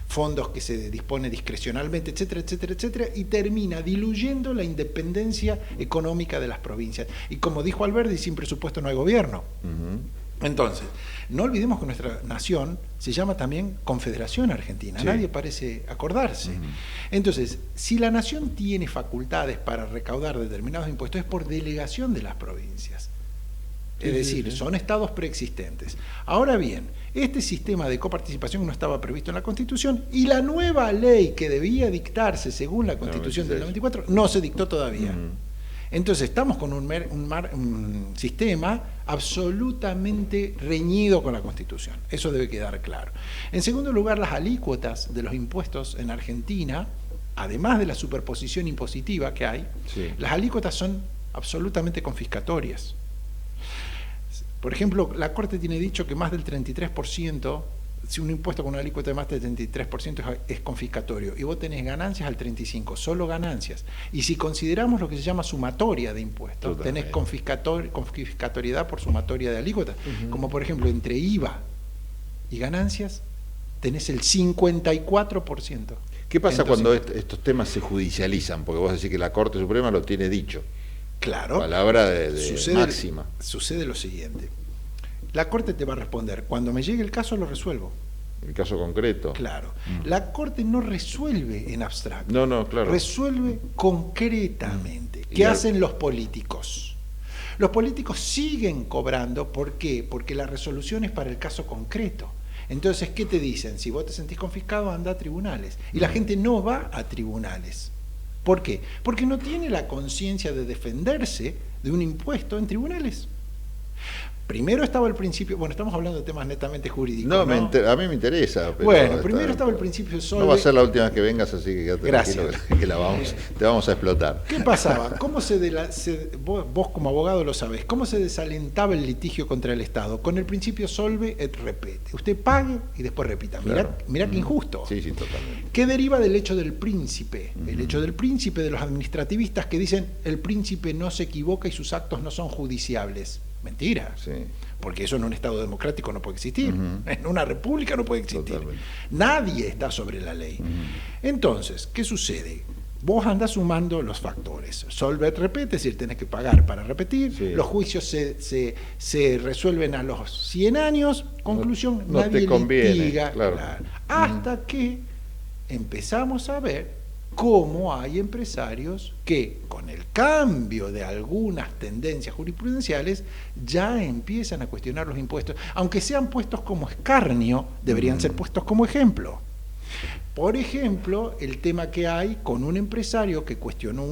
fondos que se dispone discrecionalmente, etcétera, etcétera, etcétera, y termina diluyendo la independencia económica de las provincias. Y como dijo Alberti, sin presupuesto no hay gobierno. Entonces, no olvidemos que nuestra nación se llama también Confederación Argentina, nadie parece acordarse. Entonces, si la nación tiene facultades para recaudar determinados impuestos, es por delegación de las provincias. Es decir, son estados preexistentes. Ahora bien, este sistema de coparticipación no estaba previsto en la Constitución y la nueva ley que debía dictarse según la Constitución del 94 no se dictó todavía. Entonces estamos con un sistema absolutamente reñido con la Constitución. Eso debe quedar claro. En segundo lugar, las alícuotas de los impuestos en Argentina, además de la superposición impositiva que hay, las alícuotas son absolutamente confiscatorias. Por ejemplo, la Corte tiene dicho que más del 33%, si un impuesto con una alícuota de más del 33% es confiscatorio, y vos tenés ganancias al 35%, solo ganancias. Y si consideramos lo que se llama sumatoria de impuestos, tenés confiscatoriedad por sumatoria de alícuotas, como por ejemplo entre IVA y ganancias, tenés el 54%. ¿Qué pasa cuando estos temas se judicializan? Porque vos decís que la Corte Suprema lo tiene dicho. Claro. Palabra de máxima. Sucede lo siguiente. La Corte te va a responder, cuando me llegue el caso lo resuelvo. El caso concreto. Claro. La Corte no resuelve en abstracto. No, claro. Resuelve concretamente. ¿Qué hacen los políticos? Los políticos siguen cobrando, ¿por qué? Porque la resolución es para el caso concreto. Entonces, ¿qué te dicen? Si vos te sentís confiscado, anda a tribunales. Y la gente no va a tribunales. ¿Por qué? Porque no tiene la conciencia de defenderse de un impuesto en tribunales. Primero estaba el principio, bueno, estamos hablando de temas netamente jurídicos. No, a mí me interesa. Pero bueno, primero estaba el principio de Solve. No va a ser la última vez que vengas, así que quédate tranquilo que te vamos a explotar. ¿Qué pasaba? ¿Cómo vos como abogado lo sabés, cómo se desalentaba el litigio contra el Estado? Con el principio solve et repete. Usted pague y después repita. Mirá qué injusto. Sí, totalmente. ¿Qué deriva del hecho del príncipe? El hecho del príncipe, de los administrativistas que dicen el príncipe no se equivoca y sus actos no son judiciables. Mentira, porque eso en un Estado democrático no puede existir, en una república no puede existir. Nadie está sobre la ley. Entonces, ¿qué sucede? Vos andás sumando los factores. Solve et repete, es decir, tenés que pagar para repetir, los juicios se resuelven a los 100 años, conclusión, no nadie te conviene, litiga, hasta que empezamos a ver cómo hay empresarios que, con el cambio de algunas tendencias jurisprudenciales, ya empiezan a cuestionar los impuestos. Aunque sean puestos como escarnio, deberían ser puestos como ejemplo. Por ejemplo, el tema que hay con un empresario que cuestionó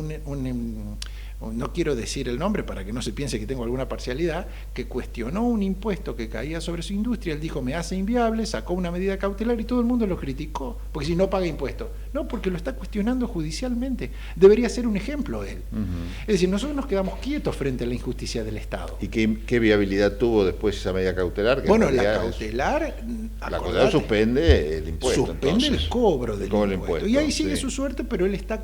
no quiero decir el nombre para que no se piense que tengo alguna parcialidad, que cuestionó un impuesto que caía sobre su industria. Él dijo, me hace inviable, sacó una medida cautelar y todo el mundo lo criticó, porque si no paga impuestos. No, porque lo está cuestionando judicialmente. Debería ser un ejemplo él. Es decir, nosotros nos quedamos quietos frente a la injusticia del Estado. ¿Y qué viabilidad tuvo después esa medida cautelar? Bueno, la cautelar suspende el impuesto. Suspende el cobro del impuesto. Y ahí sigue su suerte, pero él está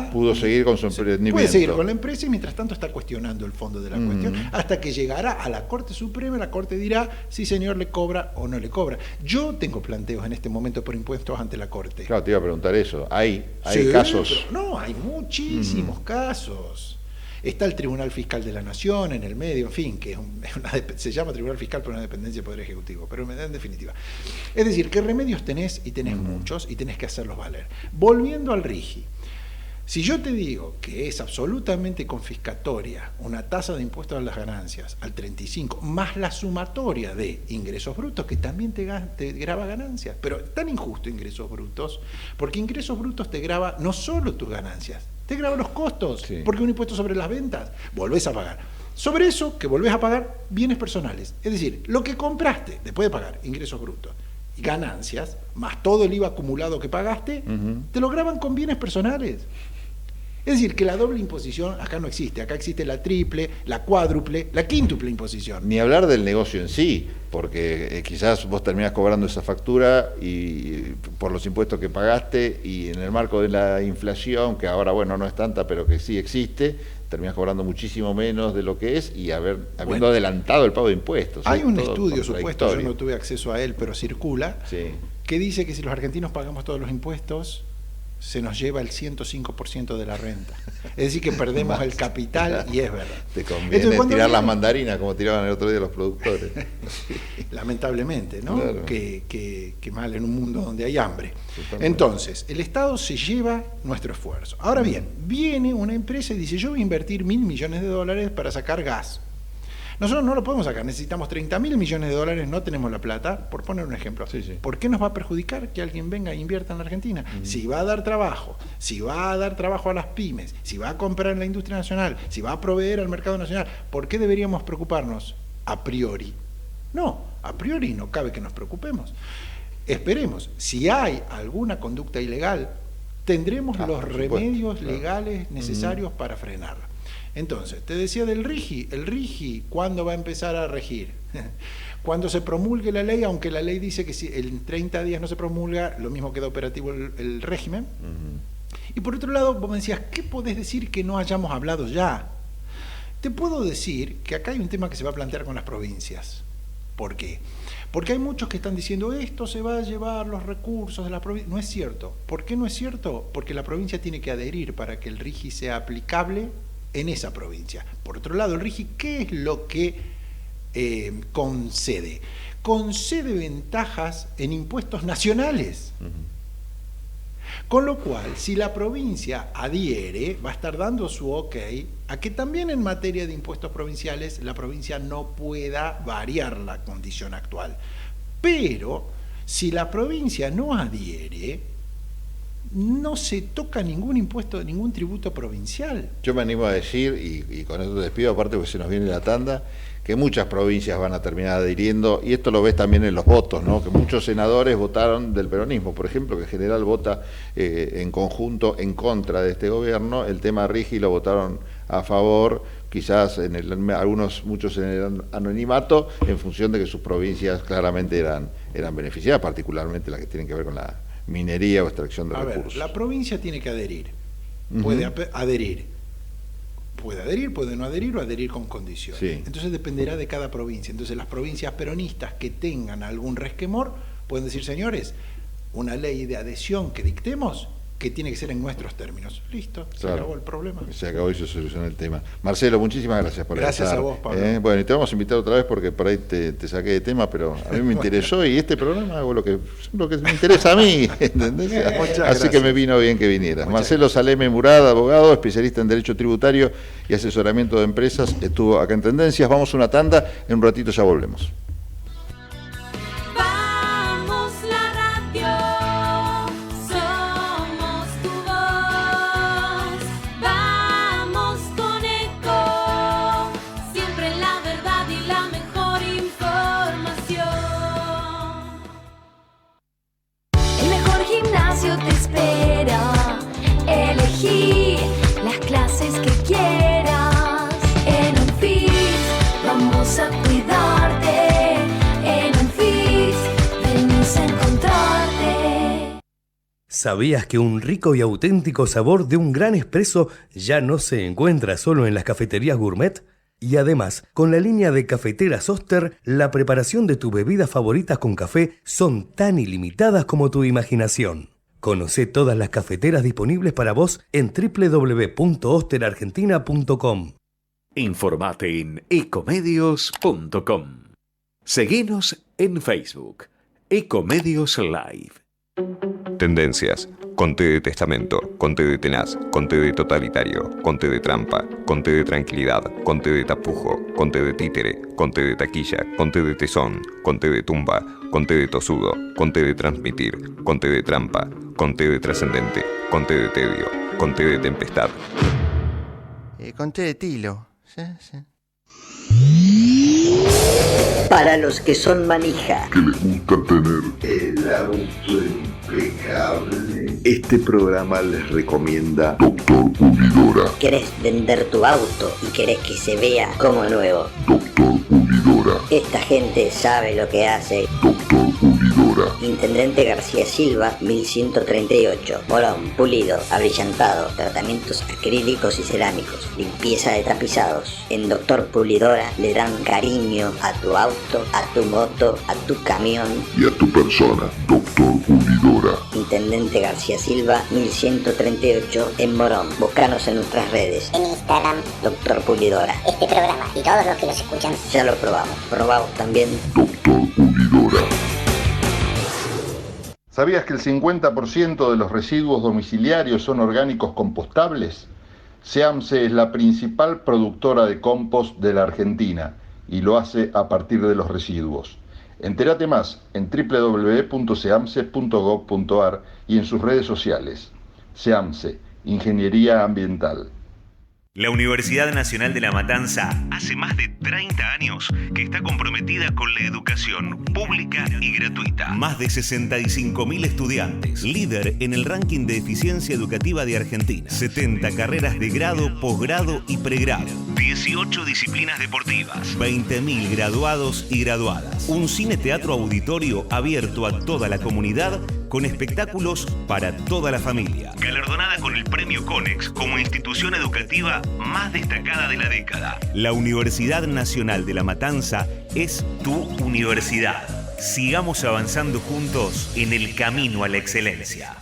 pudo seguir con su emprendimiento. Puede seguir con la empresa y mientras tanto está cuestionando el fondo de la cuestión, hasta que llegará a la Corte Suprema. La Corte dirá si señor le cobra o no le cobra. Yo tengo planteos en este momento por impuestos ante la Corte. Claro, te iba a preguntar eso. ¿Hay casos? No, hay muchísimos casos. Está el Tribunal Fiscal de la Nación en el medio, en fin, que se llama Tribunal Fiscal por una dependencia del Poder Ejecutivo, pero en definitiva. Es decir, ¿qué remedios tenés? Y tenés muchos, y tenés que hacerlos valer. Volviendo al RIGI. Si yo te digo que es absolutamente confiscatoria una tasa de impuestos a las ganancias al 35, más la sumatoria de ingresos brutos, que también te grava ganancias, pero tan injusto ingresos brutos, porque ingresos brutos te grava no solo tus ganancias, te grava los costos, porque un impuesto sobre las ventas, volvés a pagar. Sobre eso que volvés a pagar bienes personales, es decir, lo que compraste después de pagar ingresos brutos y ganancias, más todo el IVA acumulado que pagaste, te lo graban con bienes personales. Es decir, que la doble imposición acá no existe, acá existe la triple, la cuádruple, la quíntuple imposición. Ni hablar del negocio en sí, porque quizás vos terminás cobrando esa factura y por los impuestos que pagaste, y en el marco de la inflación, que ahora bueno no es tanta, pero que sí existe, terminás cobrando muchísimo menos de lo que es y habiendo adelantado el pago de impuestos. Hay un estudio supuesto, yo no tuve acceso a él, pero circula, que dice que si los argentinos pagamos todos los impuestos, se nos lleva el 105% de la renta. Es decir, que perdemos el capital, y es verdad. Te conviene tirar las mandarinas como tiraban el otro día los productores. Lamentablemente, ¿no? Claro. Que mal en un mundo donde hay hambre. Totalmente. Entonces, el Estado se lleva nuestro esfuerzo. Ahora bien, viene una empresa y dice, yo voy a invertir $1.000 millones para sacar gas. Nosotros no lo podemos sacar, necesitamos $30.000 millones, no tenemos la plata, por poner un ejemplo. ¿Por qué nos va a perjudicar que alguien venga e invierta en la Argentina? Si va a dar trabajo, a las pymes, si va a comprar en la industria nacional, si va a proveer al mercado nacional, ¿por qué deberíamos preocuparnos a priori? No, a priori no cabe que nos preocupemos. Esperemos, si hay alguna conducta ilegal, tendremos los remedios legales necesarios para frenarla. Entonces, te decía del RIGI. El RIGI, ¿cuándo va a empezar a regir? Cuando se promulgue la ley, aunque la ley dice que si en 30 días no se promulga, lo mismo queda operativo el régimen. Y por otro lado, vos me decías, ¿qué podés decir que no hayamos hablado ya? Te puedo decir que acá hay un tema que se va a plantear con las provincias. ¿Por qué? Porque hay muchos que están diciendo, esto se va a llevar los recursos de la provincia. No es cierto. ¿Por qué no es cierto? Porque la provincia tiene que adherir para que el RIGI sea aplicable en esa provincia. Por otro lado, el RIGI, ¿qué es lo que concede? Concede ventajas en impuestos nacionales. Con lo cual, si la provincia adhiere, va a estar dando su ok a que también en materia de impuestos provinciales la provincia no pueda variar la condición actual. Pero, si la provincia no adhiere, no se toca ningún impuesto, ningún tributo provincial. Yo me animo a decir, y con esto te despido, aparte porque se nos viene la tanda, que muchas provincias van a terminar adhiriendo, y esto lo ves también en los votos, ¿no? Que muchos senadores votaron del peronismo, por ejemplo, que en general vota en conjunto en contra de este gobierno. El tema RIGI lo votaron a favor, quizás muchos en el anonimato, en función de que sus provincias claramente eran beneficiadas, particularmente las que tienen que ver con la minería o extracción de recursos. La provincia tiene que adherir. Puede adherir, puede no adherir o adherir con condiciones. Entonces dependerá de cada provincia. Entonces las provincias peronistas que tengan algún resquemor pueden decir, señores, una ley de adhesión que dictemos, que tiene que ser en nuestros términos. Listo, se acabó el problema. Se acabó y se solucionó el tema. Marcelo, muchísimas gracias por Gracias a vos, Pablo. Bueno, y te vamos a invitar otra vez porque por ahí te saqué de tema, pero a mí me interesó y este programa hago lo que me interesa a mí, ¿entendés? Así que me vino bien que vinieras. Marcelo Saleme Murad, abogado, especialista en Derecho Tributario y asesoramiento de empresas, estuvo acá en Tendencias. Vamos a una tanda, en un ratito ya volvemos. Te espera, elegí las clases que quieras. En Unfit vamos a cuidarte. En Unfit venimos a encontrarte. ¿Sabías que un rico y auténtico sabor de un gran espresso ya no se encuentra solo en las cafeterías gourmet? Y además, con la línea de cafeteras Oster, la preparación de tus bebidas favoritas con café son tan ilimitadas como tu imaginación. Conocé todas las cafeteras disponibles para vos en www.osterargentina.com. Informate en ecomedios.com. Seguinos en Facebook, Ecomedios Live. Tendencias. Con T de testamento, con T de tenaz, con T de totalitario, con T de trampa, con T de tranquilidad, con T de tapujo, con T de títere, con T de taquilla, con T de tesón, con T de tumba, con T de tosudo, con T de transmitir, con T de trampa, con T de trascendente, con T de tedio, con T de tempestad. Con T de tilo. Sí. Para los que son manija, que les gusta tener el auto impecable, este programa les recomienda Doctor Pulidora. ¿querés vender tu auto y querés que se vea como nuevo? Doctor Pulidora. Esta gente sabe lo que hace. Doctor Pulidora. Intendente García Silva, 1138. Morón, pulido, abrillantado, tratamientos acrílicos y cerámicos, limpieza de tapizados. En Doctor Pulidora le dan cariño a tu auto, a tu moto, a tu camión y a tu persona. Doctor Pulidora. Intendente García Silva, 1138 en Morón. Búscanos en nuestras redes. En Instagram, Doctor Pulidora. este programa y todos los que los escuchan. Ya lo probamos. Probamos también. Doctor Pulidora. ¿Sabías que el 50% de los residuos domiciliarios son orgánicos compostables? SEAMSE es la principal productora de compost de la Argentina y lo hace a partir de los residuos. Entérate más en www.seamse.gov.ar y en sus redes sociales. SEAMSE, Ingeniería Ambiental. La Universidad Nacional de La Matanza hace más de 30 años que está comprometida con la educación pública y gratuita. Más de 65.000 estudiantes, líder en el ranking de eficiencia educativa de Argentina. 70 carreras de grado, posgrado y pregrado. 18 disciplinas deportivas. 20.000 graduados y graduadas. Un cine-teatro auditorio abierto a toda la comunidad con espectáculos para toda la familia. Galardonada con el Premio Conex como institución educativa más destacada de la década. La Universidad Nacional de La Matanza es tu universidad. Sigamos avanzando juntos en el camino a la excelencia.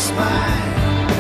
Spine.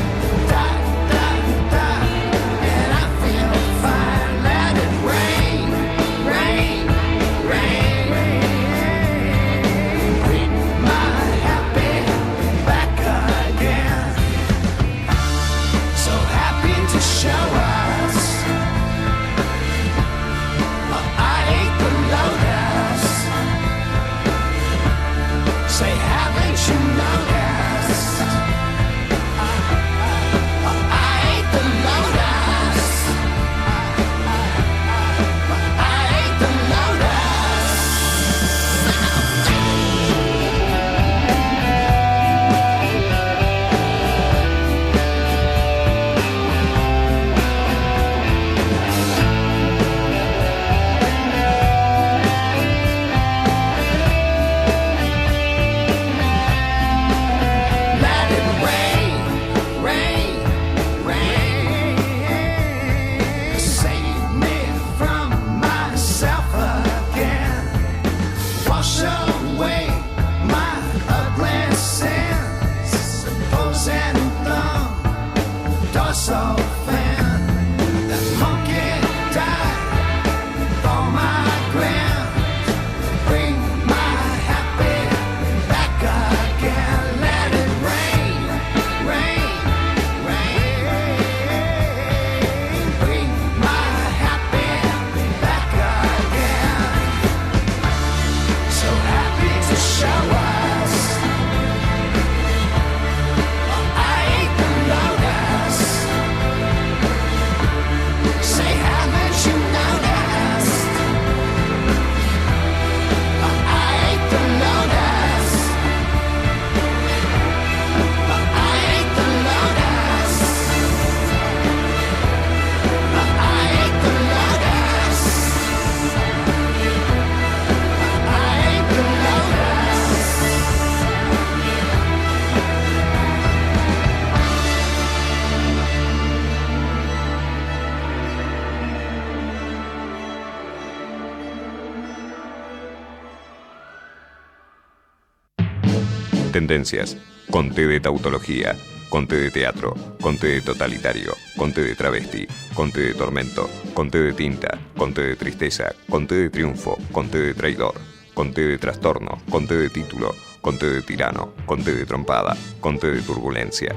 Tendencias, con T de tautología, con T de teatro, con T de totalitario, con T de travesti, con T de tormento, con T de tinta, con T de tristeza, con T de triunfo, con T de traidor, con T de trastorno, con T de título, con T de tirano, con T de trompada, con T de turbulencia.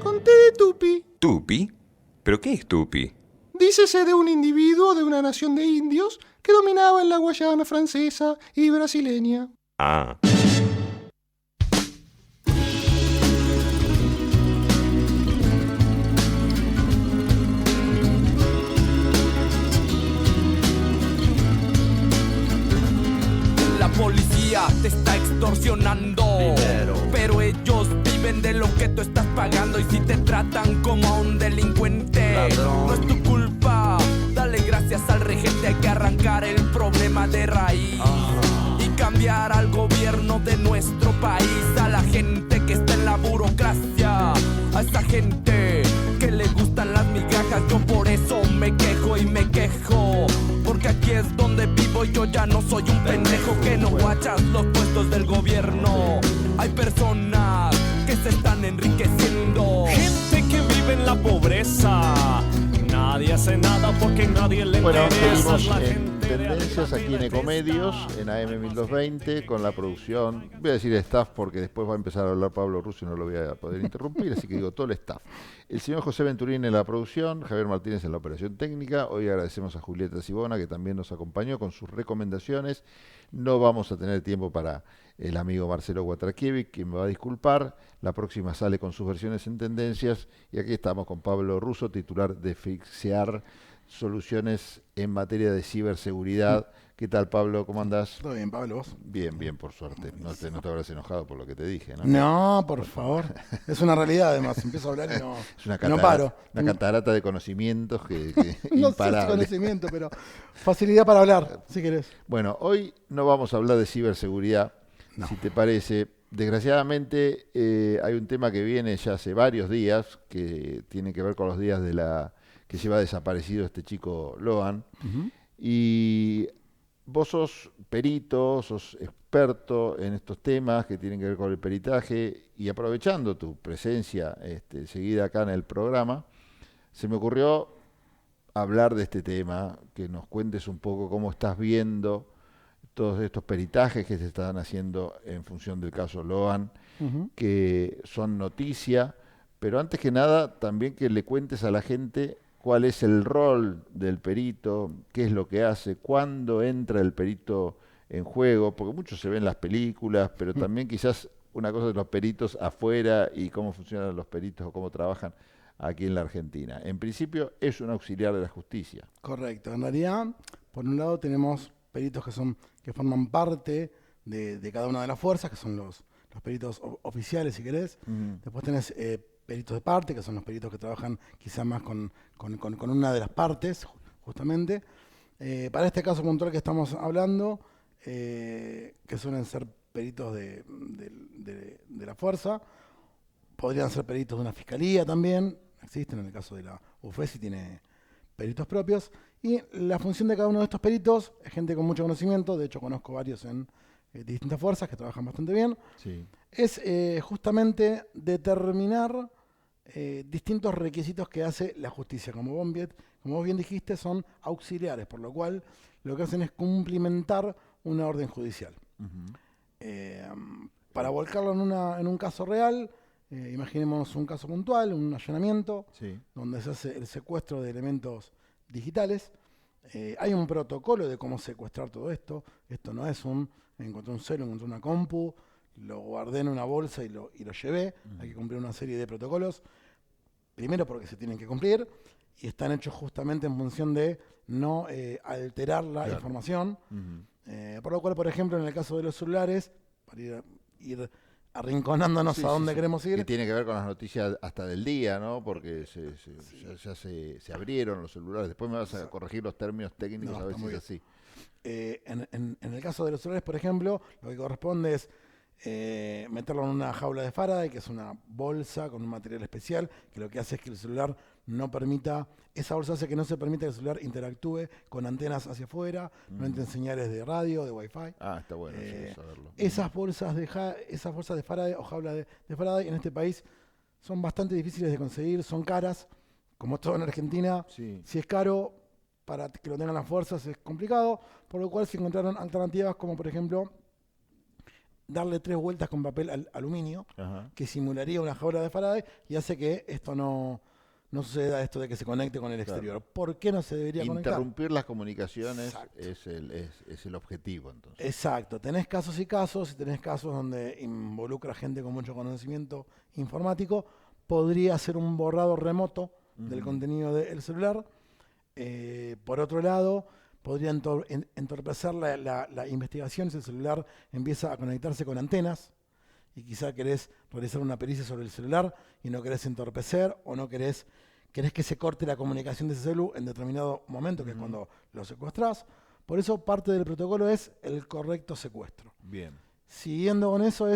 Con T de tupi. ¿Tupi? ¿Pero qué es tupi? Dícese de un individuo de una nación de indios que dominaba en la Guayana francesa y brasileña. Ah. La policía te está extorsionando dinero, pero ellos viven de lo que tú estás pagando. Y si te tratan como a un delincuente, ladrón, no es tu culpa. Dale gracias al regente, hay que arrancar el problema de raíz y cambiar al gobierno de nuestro país. A la gente que está en la burocracia, a esa gente que le gustan las migajas. Yo por eso me quejo y me quejo, porque aquí es donde vivo y yo ya no soy un pendejo que no guachas los puestos del gobierno. Hay personas que se están enriqueciendo, gente que vive en la pobreza. Nadie hace nada porque nadie le interesa. Seguimos La en gente Tendencias aquí en Ecomedios, en AM 1220, con la producción. Voy a decir staff porque después va a empezar a hablar Pablo Russo y no lo voy a poder interrumpir, así que digo todo el staff. El señor José Venturini en la producción, Javier Martínez en la operación técnica. Hoy agradecemos a Julieta Sibona, que también nos acompañó con sus recomendaciones. No vamos a tener tiempo para el amigo Marcelo Guatrakiewicz, quien me va a disculpar. La próxima sale con sus versiones en Tendencias. Y aquí estamos con Pablo Russo, titular de Fixear Soluciones en materia de ciberseguridad. ¿Qué tal, Pablo? ¿Cómo andás? Todo bien, Pablo, ¿vos? Bien, bien, por suerte. No te habrás enojado por lo que te dije, ¿no? No, por favor. Es una realidad, además. Empiezo a hablar y no, es una no paro. Una catarata de conocimientos que no imparable. sé si conocimiento, pero facilidad para hablar, si querés. Bueno, hoy no vamos a hablar de ciberseguridad, si te parece. Desgraciadamente hay un tema que viene ya hace varios días, que tiene que ver con los días de que lleva desaparecido este chico Loan. Y vos sos perito, sos experto en estos temas que tienen que ver con el peritaje, y aprovechando tu presencia seguida acá en el programa, se me ocurrió hablar de este tema, que nos cuentes un poco cómo estás viendo todos estos peritajes que se están haciendo en función del caso Loan, que son noticia, pero antes que nada también que le cuentes a la gente cuál es el rol del perito, qué es lo que hace, cuándo entra el perito en juego, porque mucho se ve en las películas, pero también quizás una cosa de los peritos afuera y cómo funcionan los peritos o cómo trabajan aquí en la Argentina. En principio es un auxiliar de la justicia. Correcto. En realidad, por un lado tenemos peritos que forman parte de cada una de las fuerzas, que son los peritos oficiales, si querés. Después tenés peritos de parte, que son los peritos que trabajan quizás más con una de las partes, justamente. Para este caso puntual que estamos hablando, que suelen ser peritos de la fuerza, podrían ser peritos de una fiscalía también, existen en el caso de la UFESI, tiene peritos propios, y la función de cada uno de estos peritos es gente con mucho conocimiento, de hecho conozco varios en distintas fuerzas que trabajan bastante bien, sí. Es justamente determinar distintos requisitos que hace la justicia. Como vos bien dijiste, son auxiliares, por lo cual lo que hacen es cumplimentar una orden judicial. Para volcarlo en un caso real, imaginemos un caso puntual, un allanamiento, sí, donde se hace el secuestro de elementos digitales. Hay un protocolo de cómo secuestrar todo esto. Esto no es encontré un celu, encontré una compu, lo guardé en una bolsa y lo llevé. Hay que cumplir una serie de protocolos. Primero porque se tienen que cumplir y están hechos justamente en función de no alterar la información. Por lo cual, por ejemplo, en el caso de los celulares, para ir arrinconándonos a dónde queremos ir. Que tiene que ver con las noticias hasta del día, ¿no? Porque ya se abrieron los celulares. Después me vas a corregir los términos técnicos, a ver si es así. En el caso de los celulares, por ejemplo, lo que corresponde es meterlo en una jaula de Faraday, que es una bolsa con un material especial, que lo que hace es que el celular no permita, esa bolsa hace que no se permita que el celular interactúe con antenas hacia afuera, no entren señales de radio, de wifi. Está bueno saberlo. Esas bolsas de Faraday o jaula de Faraday en este país son bastante difíciles de conseguir, son caras, como todo en Argentina. Si es caro, para que lo tengan las fuerzas es complicado, por lo cual se encontraron alternativas como, por ejemplo, darle 3 vueltas con papel aluminio, que simularía una jaula de Faraday y hace que esto no suceda, esto de que se conecte con el exterior. ¿Por qué no se debería conectar? Interrumpir las comunicaciones es el objetivo, entonces. Exacto. Tenés casos y casos, y tenés casos donde involucra gente con mucho conocimiento informático, podría ser un borrado remoto del contenido del celular. Por otro lado, podría entorpecer la investigación si el celular empieza a conectarse con antenas y quizá querés realizar una pericia sobre el celular y no querés entorpecer o no querés que se corte la comunicación de ese celular en determinado momento, que es cuando lo secuestrás. Por eso parte del protocolo es el correcto secuestro. Bien. Siguiendo con eso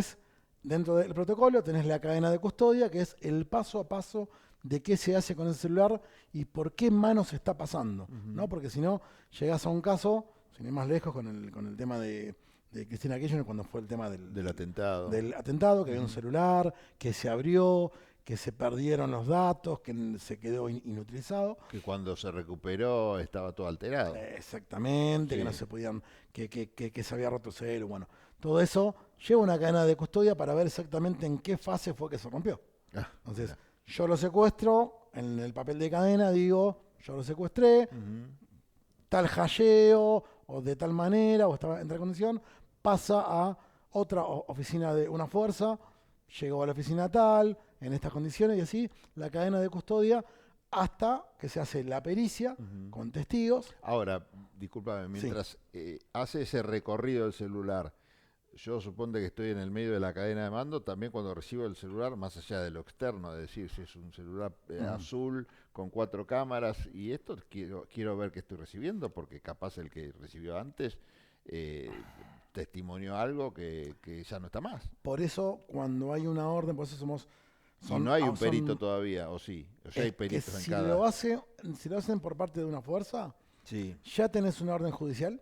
dentro del protocolo tenés la cadena de custodia, que es el paso a paso de qué se hace con el celular y por qué manos está pasando, ¿no? Porque si no, llegás a un caso, sin ir más lejos, con el tema de Cristina Kirchner, cuando fue el tema del atentado. Del atentado, que había un celular, que se abrió, que se perdieron los datos, que se quedó inutilizado. Que cuando se recuperó estaba todo alterado. Exactamente, que no se podían, que se había roto el celular, bueno. Todo eso lleva una cadena de custodia para ver exactamente en qué fase fue que se rompió. Entonces, yo lo secuestro, en el papel de cadena digo, yo lo secuestré, tal hasheo, o de tal manera, o estaba en tal condición, pasa a otra oficina de una fuerza, llegó a la oficina tal, en estas condiciones, y así la cadena de custodia hasta que se hace la pericia con testigos. Ahora, discúlpame, mientras hace ese recorrido del celular, yo supongo que estoy en el medio de la cadena de mando, también cuando recibo el celular, más allá de lo externo, es decir, si es un celular azul con 4 cámaras, y esto quiero ver qué estoy recibiendo, porque capaz el que recibió antes testimonió algo que ya no está más. Por eso, cuando hay una orden, por eso y no hay un perito todavía, o sí, o sea, hay peritos en cada... Si lo hacen por parte de una fuerza, ya tenés una orden judicial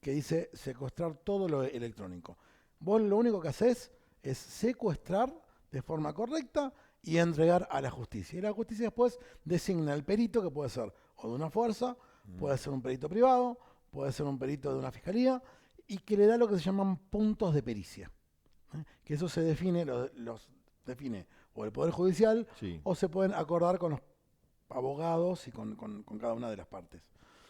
que dice secuestrar todo lo electrónico. Vos lo único que haces es secuestrar de forma correcta y entregar a la justicia. Y la justicia después designa el perito, que puede ser o de una fuerza, puede ser un perito privado, puede ser un perito de una fiscalía, y que le da lo que se llaman puntos de pericia. Que eso se define, los define o el Poder Judicial, o se pueden acordar con los abogados y con cada una de las partes.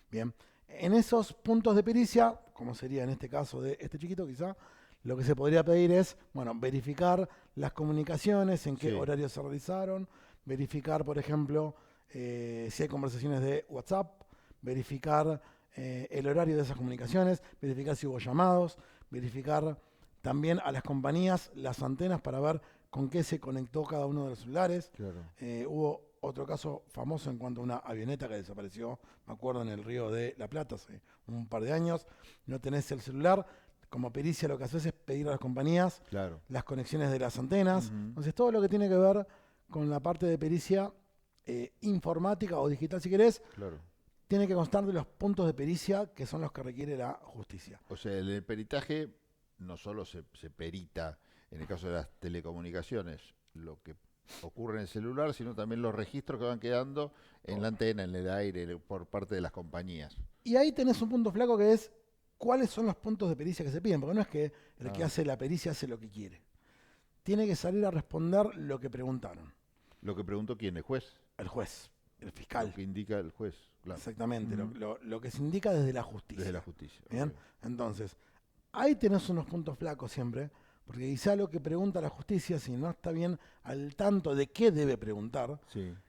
Bien. En esos puntos de pericia, como sería en este caso de este chiquito quizá, lo que se podría pedir es, verificar las comunicaciones, en qué horarios se realizaron, verificar, por ejemplo, si hay conversaciones de WhatsApp, verificar el horario de esas comunicaciones, verificar si hubo llamados, verificar también a las compañías las antenas para ver con qué se conectó cada uno de los celulares. Hubo otro caso famoso en cuanto a una avioneta que desapareció, me acuerdo, en el Río de la Plata hace un par de años. No tenés el celular, como pericia lo que haces es pedir a las compañías las conexiones de las antenas. Entonces todo lo que tiene que ver con la parte de pericia informática o digital, si querés, tiene que constar de los puntos de pericia que son los que requiere la justicia. O sea, el peritaje no solo se perita en el caso de las telecomunicaciones, lo que ocurre en el celular, sino también los registros que van quedando en la antena, en el aire, por parte de las compañías. Y ahí tenés un punto flaco que es cuáles son los puntos de pericia que se piden, porque no es que el que hace la pericia hace lo que quiere. Tiene que salir a responder lo que preguntaron. ¿Lo que preguntó quién? ¿El juez? El juez, el fiscal. Lo que indica el juez, claro. Exactamente, lo que se indica desde la justicia. Desde la justicia. Bien, entonces, ahí tenés unos puntos flacos siempre, porque quizá lo que pregunta la justicia, si no está bien al tanto de qué debe preguntar,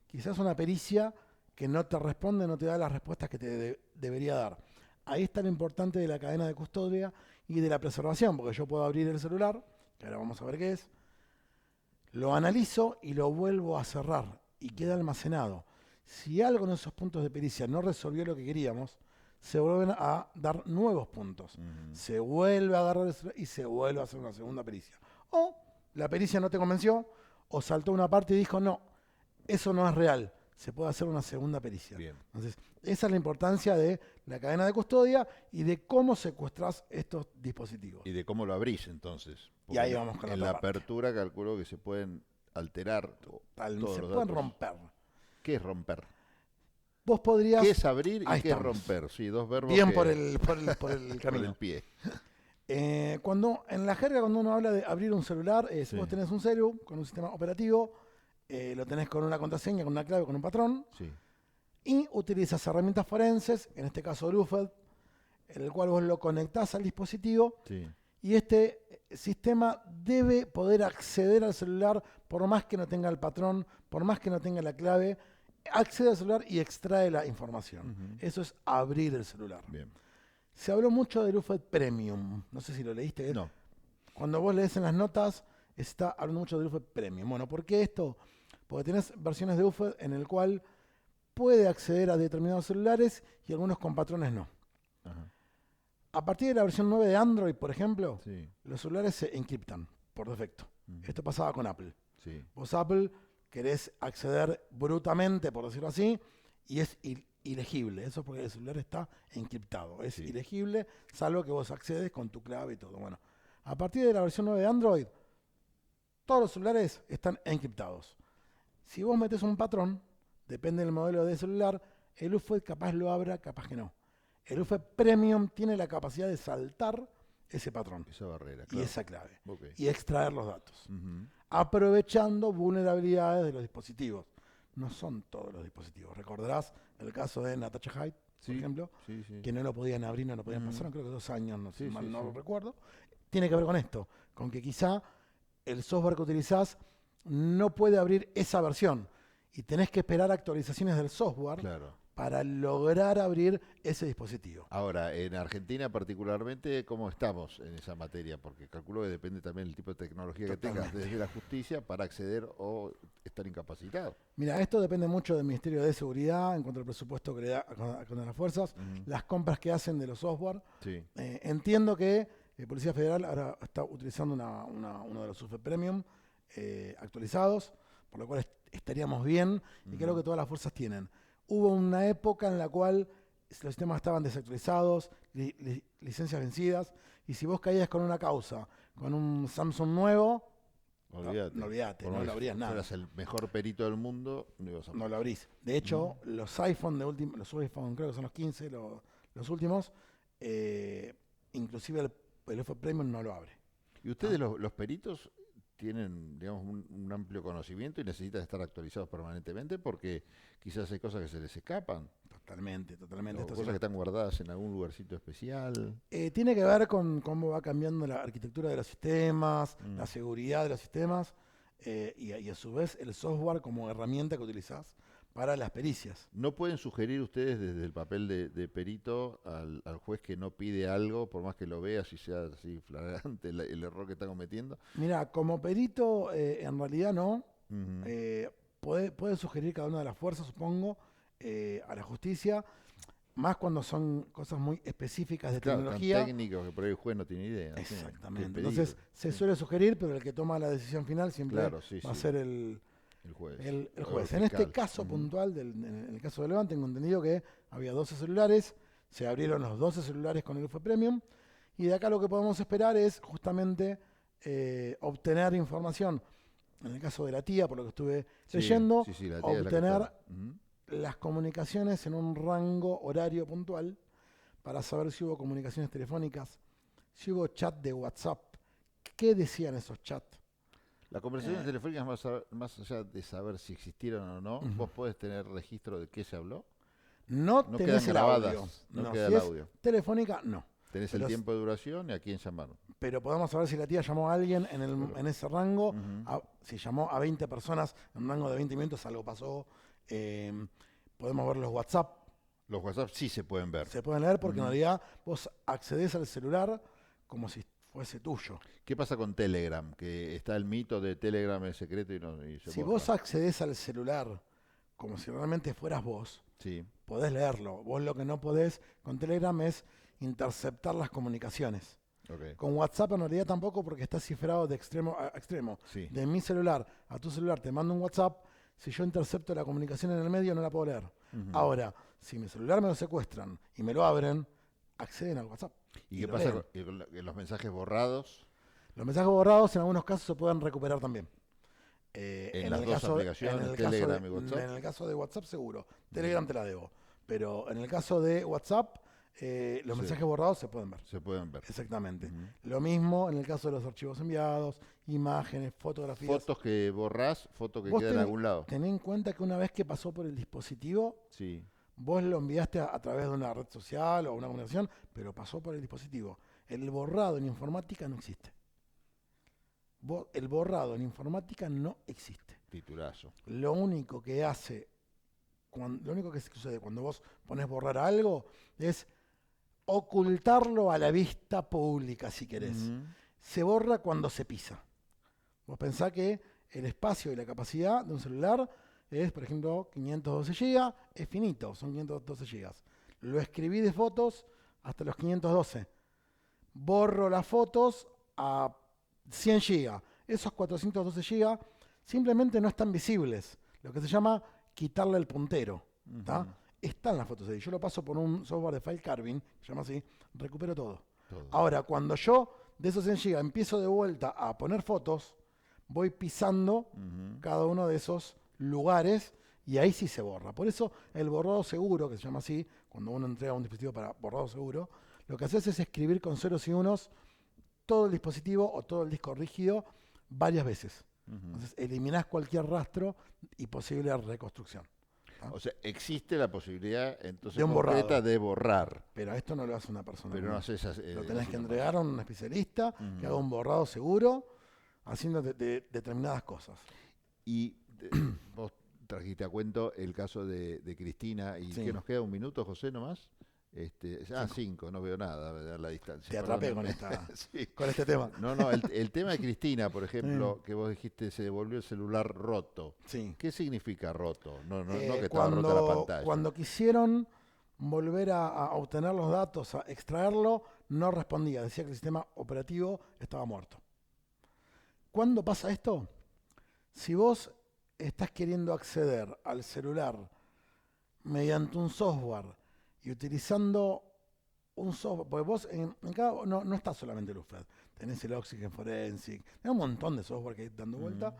quizás una pericia que no te responde, no te da las respuestas que te debería dar. Ahí está lo importante de la cadena de custodia y de la preservación, porque yo puedo abrir el celular, que ahora vamos a ver qué es, lo analizo y lo vuelvo a cerrar y queda almacenado. Si algo en esos puntos de pericia no resolvió lo que queríamos, se vuelven a dar nuevos puntos. Se vuelve a agarrar el celular y se vuelve a hacer una segunda pericia. O la pericia no te convenció, o saltó una parte y dijo, no, eso no es real. se puede hacer una segunda pericia. Bien. Entonces, esa es la importancia de la cadena de custodia y de cómo secuestras estos dispositivos. Y de cómo lo abrís entonces. Y ahí vamos con la en otra la parte. apertura calculo que se pueden alterar todos Se los pueden datos. romper. ¿Qué es romper? Vos podrías... ¿Qué es abrir y Ahí qué es estamos. romper? Sí, dos verbos Bien que- por el camino. por el pie. Cuando en la jerga, cuando uno habla de abrir un celular, es Sí. vos tenés un celu con un sistema operativo, lo tenés con una contraseña, con una clave, con un patrón, Sí. y utilizas herramientas forenses, en este caso Lufed, en el cual vos lo conectás al dispositivo, Sí. y este sistema debe poder acceder al celular por más que no tenga el patrón, por más que no tenga la clave, accede al celular y extrae la información. Eso es abrir el celular. Bien. Se habló mucho de Lufed Premium. No sé si lo leíste. No. Cuando vos lees en las notas, está hablando mucho de Lufed Premium. Bueno, ¿por qué esto? Porque tenés versiones de Lufed en el cual puede acceder a determinados celulares y algunos con patrones no. Ajá. A partir de la versión 9 de Android, por ejemplo, Sí. los celulares se encriptan por defecto. Esto pasaba con Apple. Sí. Vos Apple querés acceder brutamente, por decirlo así, y es ilegible. Eso es porque el celular está encriptado. Es ilegible, salvo que vos accedes con tu clave y todo. Bueno, a partir de la versión 9 de Android, todos los celulares están encriptados. Si vos metes un patrón, depende del modelo de celular, el UFOD capaz lo abra, capaz que no. El UFOD Premium tiene la capacidad de saltar ese patrón Esa barrera. y claro. esa clave Ok. y extraer los datos, Ujú. aprovechando vulnerabilidades de los dispositivos. No son todos los dispositivos. Recordarás el caso de Natasha Hyde, por Sí, ejemplo, sí, sí. que no lo podían abrir, no lo podían Ujú. pasar, creo que 2 años, no sé, Sí, mal sí, no sí. lo recuerdo. Tiene que ver con esto, con que quizá el software que utilizás no puede abrir esa versión y tenés que esperar actualizaciones del software Claro. para lograr abrir ese dispositivo. Ahora, en Argentina particularmente, ¿cómo estamos en esa materia? Porque calculo que depende también del tipo de tecnología que tengas Totalmente. desde la justicia para acceder o estar incapacitado. Mira, esto depende mucho del Ministerio de Seguridad en cuanto al presupuesto que le da a las fuerzas, las compras que hacen de los software. Sí. Entiendo que Policía Federal ahora está utilizando uno de los UFOD Premium actualizados, por lo cual estaríamos bien y creo que todas las fuerzas tienen. Hubo una época en la cual los sistemas estaban desactualizados, licencias vencidas, y si vos caías con una causa, con un Samsung nuevo, Olvídate. no olvídate, Por no más lo que abrías nada. fueras el mejor perito del mundo, no ibas a No lo abrís. De hecho, los iPhone los iPhone creo que son los 15, los últimos, inclusive el UFOD Premium no lo abre. ¿Y ustedes, los peritos, tienen, digamos, un amplio conocimiento y necesitan estar actualizados permanentemente? Porque quizás hay cosas que se les escapan. Totalmente. O Esto cosas que están guardadas en algún lugarcito especial. Tiene que ver con cómo va cambiando la arquitectura de los sistemas, la seguridad de los sistemas y a su vez el software como herramienta que utilizás para las pericias. ¿No pueden sugerir ustedes desde el papel de perito al juez que no pide algo, por más que lo vea, si sea así flagrante el error que está cometiendo? Mira, como perito en realidad no. Ujú. Puede sugerir cada una de las fuerzas, supongo, a la justicia, más cuando son cosas muy específicas de Claro, tecnología. tan técnicos que por ahí el juez no tiene idea. sí, Exactamente. qué peligro. Entonces se suele sugerir, pero el que toma la decisión final siempre Claro, sí, va a sí. ser el juez. el O juez. el En este fiscal. caso Ujú. puntual, en el caso de Levan, tengo entendido que había 12 celulares, se abrieron los 12 celulares con el UFO Premium, y de acá lo que podemos esperar es justamente obtener información, en el caso de la tía, por lo que estuve Sí, leyendo, sí, sí, la tía es la que obtener está. Ujú. las comunicaciones en un rango horario puntual para saber si hubo comunicaciones telefónicas, si hubo chat de WhatsApp, qué decían esos chats. La conversación telefónica es más allá de saber si existieron o no. ¿Vos podés tener registro de qué se habló? No quedan tenés el grabadas, audio. no queda si el es audio. telefónica, no. Tenés Pero el tiempo de duración y a quién llamaron. Pero podemos saber si la tía llamó a alguien en ese rango, si llamó a 20 personas en un rango de 20 minutos, algo pasó. Podemos ver los WhatsApp. Los WhatsApp sí se pueden ver. Se pueden leer porque en realidad vos accedés al celular como si fuese tuyo. ¿Qué pasa con Telegram? Que está el mito de Telegram es secreto y se Si borra. vos accedés al celular como si realmente fueras vos, Sí. podés leerlo. Vos lo que no podés con Telegram es interceptar las comunicaciones. Ok. Con WhatsApp en realidad tampoco porque está cifrado de extremo a extremo. Sí. De mi celular a tu celular te mando un WhatsApp. si yo intercepto la comunicación en el medio, no la puedo leer. Ahora, si mi celular me lo secuestran y me lo abren, acceden al WhatsApp. ¿Y qué pasa con los mensajes borrados? Los mensajes borrados en algunos casos se pueden recuperar también. En las dos aplicaciones, Telegram y WhatsApp. En el caso de WhatsApp seguro. Telegram te la debo. Pero en el caso de WhatsApp, los mensajes borrados se pueden ver. Se pueden ver. Exactamente. Lo mismo en el caso de los archivos enviados, imágenes, fotografías. Fotos que borrás, fotos que Vos quedan en algún lado. Ten en cuenta que una vez que pasó por el dispositivo, Sí. vos lo enviaste a través de una red social o una comunicación, pero pasó por el dispositivo. El borrado en informática no existe. El borrado en informática no existe. Titulazo. Lo único que sucede cuando vos pones borrar algo es ocultarlo a la vista pública, si querés. Se borra cuando se pisa. Vos pensás que el espacio y la capacidad de un celular es, por ejemplo, 512 GB, es finito, son 512 GB. Lo escribí de fotos hasta los 512. Borro las fotos a 100 GB. Esos 412 GB simplemente no están visibles. Lo que se llama quitarle el puntero. Están las fotos ahí. Yo lo paso por un software de file carving, se llama así, recupero todo. Ahora, cuando yo de esos 100 GB empiezo de vuelta a poner fotos, voy pisando cada uno de esos lugares y ahí sí se borra. Por eso el borrado seguro, que se llama así, cuando uno entrega un dispositivo para borrado seguro, lo que haces es escribir con ceros y unos todo el dispositivo o todo el disco rígido varias veces. Entonces eliminás cualquier rastro y posible reconstrucción. O sea, existe la posibilidad entonces de un concreta de borrar. Pero esto no lo hace una persona. Pero no haces lo tenés que entregar a un especialista que haga un borrado seguro haciendo determinadas cosas. Y vos trajiste a cuento el caso de Cristina y Sí. que nos queda un minuto, José, nomás. 5, no veo nada a la distancia. Te atrapé con este tema. No, el tema de Cristina, por ejemplo, que vos dijiste se devolvió el celular roto. Sí. ¿Qué significa roto? No que estaba rota la pantalla. Cuando quisieron volver a obtener los datos, a extraerlo, no respondía. Decía que el sistema operativo estaba muerto. ¿Cuándo pasa esto? Si vos estás queriendo acceder al celular mediante un software y utilizando un software, porque vos no está solamente el UFED, tenés el Oxygen Forensic, tenés un montón de software que hay dando vuelta,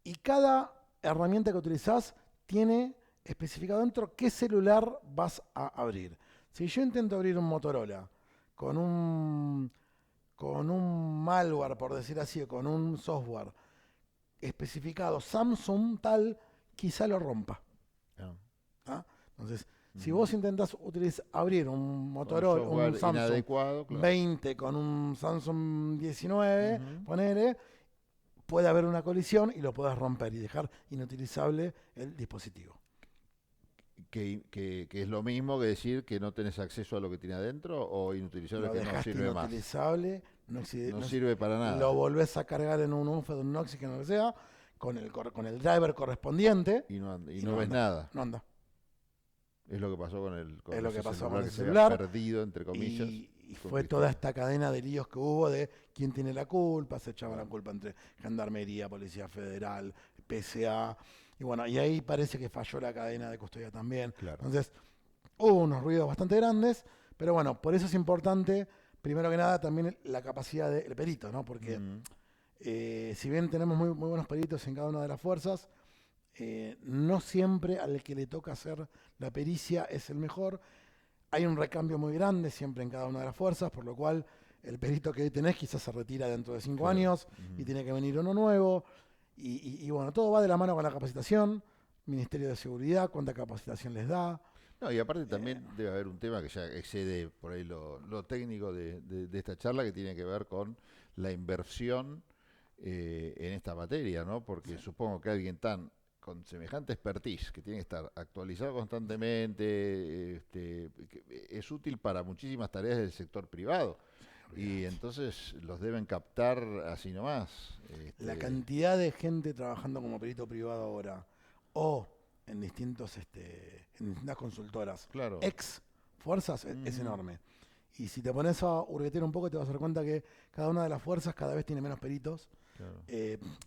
y cada herramienta que utilizás tiene especificado dentro qué celular vas a abrir. Si yo intento abrir un Motorola con un malware, por decir así, o con un software especificado Samsung tal, quizá lo rompa. Entonces, si vos intentás abrir un Motorola, un Samsung 20 con un Samsung 19, ponele, puede haber una colisión y lo podés romper y dejar inutilizable el dispositivo. Que es lo mismo que decir que no tenés acceso a lo que tiene adentro o inutilizable, Lo que no dejaste sirve más. inutilizable, no sirve para nada. Lo volvés a cargar en un UFED, un Oxygen, lo que sea, con el driver correspondiente. Y no ves nada. No anda. Es lo que pasó con el celular, se había perdido, entre comillas. Y fue toda esta cadena de líos que hubo de quién tiene la culpa, se echaba la culpa entre Gendarmería, Policía Federal, PSA, y bueno, y ahí parece que falló la cadena de custodia también. Claro. Entonces, hubo unos ruidos bastante grandes, pero bueno, por eso es importante, primero que nada, también la capacidad del perito, ¿no? Porque si bien tenemos muy buenos peritos en cada una de las fuerzas, no siempre al que le toca hacer la pericia es el mejor. Hay un recambio muy grande siempre en cada una de las fuerzas, por lo cual el perito que tenés quizás se retira dentro de 5 años y tiene que venir uno nuevo. Y bueno, todo va de la mano con la capacitación, Ministerio de Seguridad, cuánta capacitación les da. No, y aparte también debe haber un tema que ya excede por ahí lo técnico de esta charla, que tiene que ver con la inversión en esta materia, ¿no? Porque supongo que alguien con semejante expertise, que tiene que estar actualizado constantemente, que es útil para muchísimas tareas del sector privado. Y entonces los deben captar así nomás. La cantidad de gente trabajando como perito privado ahora, o en distintas consultoras, ex fuerzas, es enorme. Y si te pones a hurguetear un poco, te vas a dar cuenta que cada una de las fuerzas cada vez tiene menos peritos. Claro.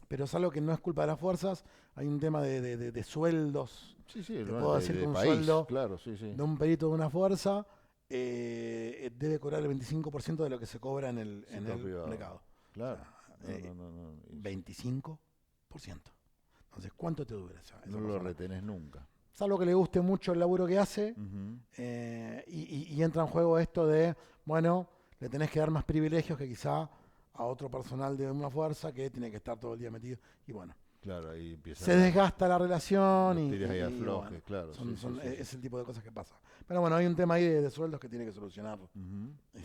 Pero es algo que no es culpa de las fuerzas. Hay un tema de sueldos. Sí, Te puedo decir que un país, sueldo claro, sí, sí. de un perito de una fuerza debe cobrar el 25% de lo que se cobra en el mercado. Claro. O sea, 25%. Entonces, ¿cuánto te dura esa No lo retenés nunca. Salvo que le guste mucho el laburo que hace, y entra en juego esto de, bueno, le tenés que dar más privilegios que quizá a otro personal de una fuerza que tiene que estar todo el día metido. Y bueno, claro, ahí empieza se desgasta la relación y ahí aflojes, bueno, claro. Es el tipo de cosas que pasa. Pero bueno, hay un tema ahí de sueldos que tiene que solucionar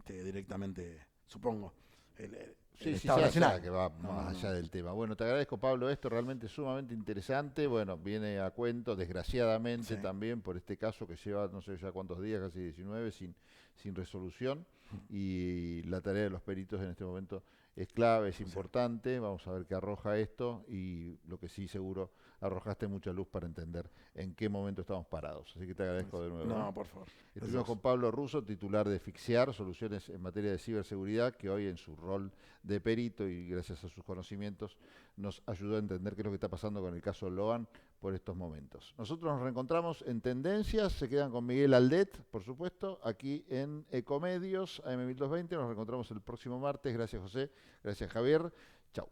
directamente, supongo, el Estado Nacional. Que va más allá del tema. Bueno, te agradezco, Pablo, esto realmente es sumamente interesante. Bueno, viene a cuento, desgraciadamente, también por este caso que lleva no sé ya cuántos días, casi 19, sin resolución. Y la tarea de los peritos en este momento es clave, es importante. Vamos a ver qué arroja esto, y lo que sí seguro arrojaste mucha luz para entender en qué momento estamos parados. Así que te agradezco de nuevo. No, por favor. Estuvimos con Pablo Russo, titular de Fixiar, soluciones en materia de ciberseguridad, que hoy en su rol de perito y gracias a sus conocimientos nos ayudó a entender qué es lo que está pasando con el caso Loan por estos momentos. Nosotros nos reencontramos en Tendencias, se quedan con Miguel Aldet, por supuesto, aquí en Ecomedios, AM1220. Nos reencontramos el próximo martes. Gracias, José. Gracias, Javier. Chau.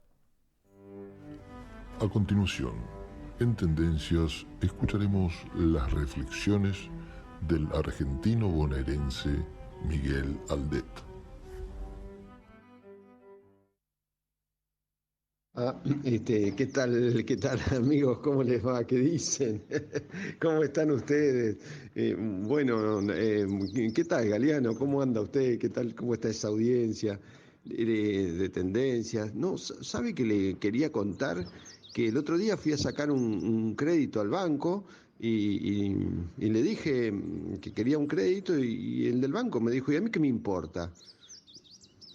A continuación, en Tendencias, escucharemos las reflexiones del argentino bonaerense Miguel Aldet. ¿Qué tal amigos? ¿Cómo les va? ¿Qué dicen? ¿Cómo están ustedes? ¿Qué tal Galeano? ¿Cómo anda usted? ¿Qué tal? ¿Cómo está esa audiencia de Tendencias? No, ¿sabe que le quería contar? Que el otro día fui a sacar un crédito al banco y le dije que quería un crédito y el del banco me dijo, ¿y a mí qué me importa?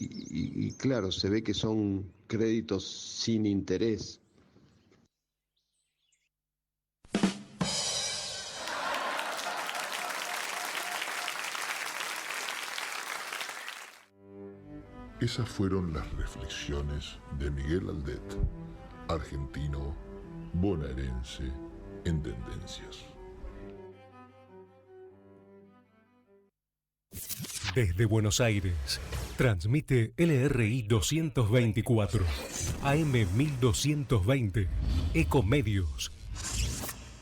Y claro, se ve que son créditos sin interés. Esas fueron las reflexiones de Miguel Aldet, argentino bonaerense en Tendencias. Desde Buenos Aires, transmite LRI 224, AM 1220, Ecomedios.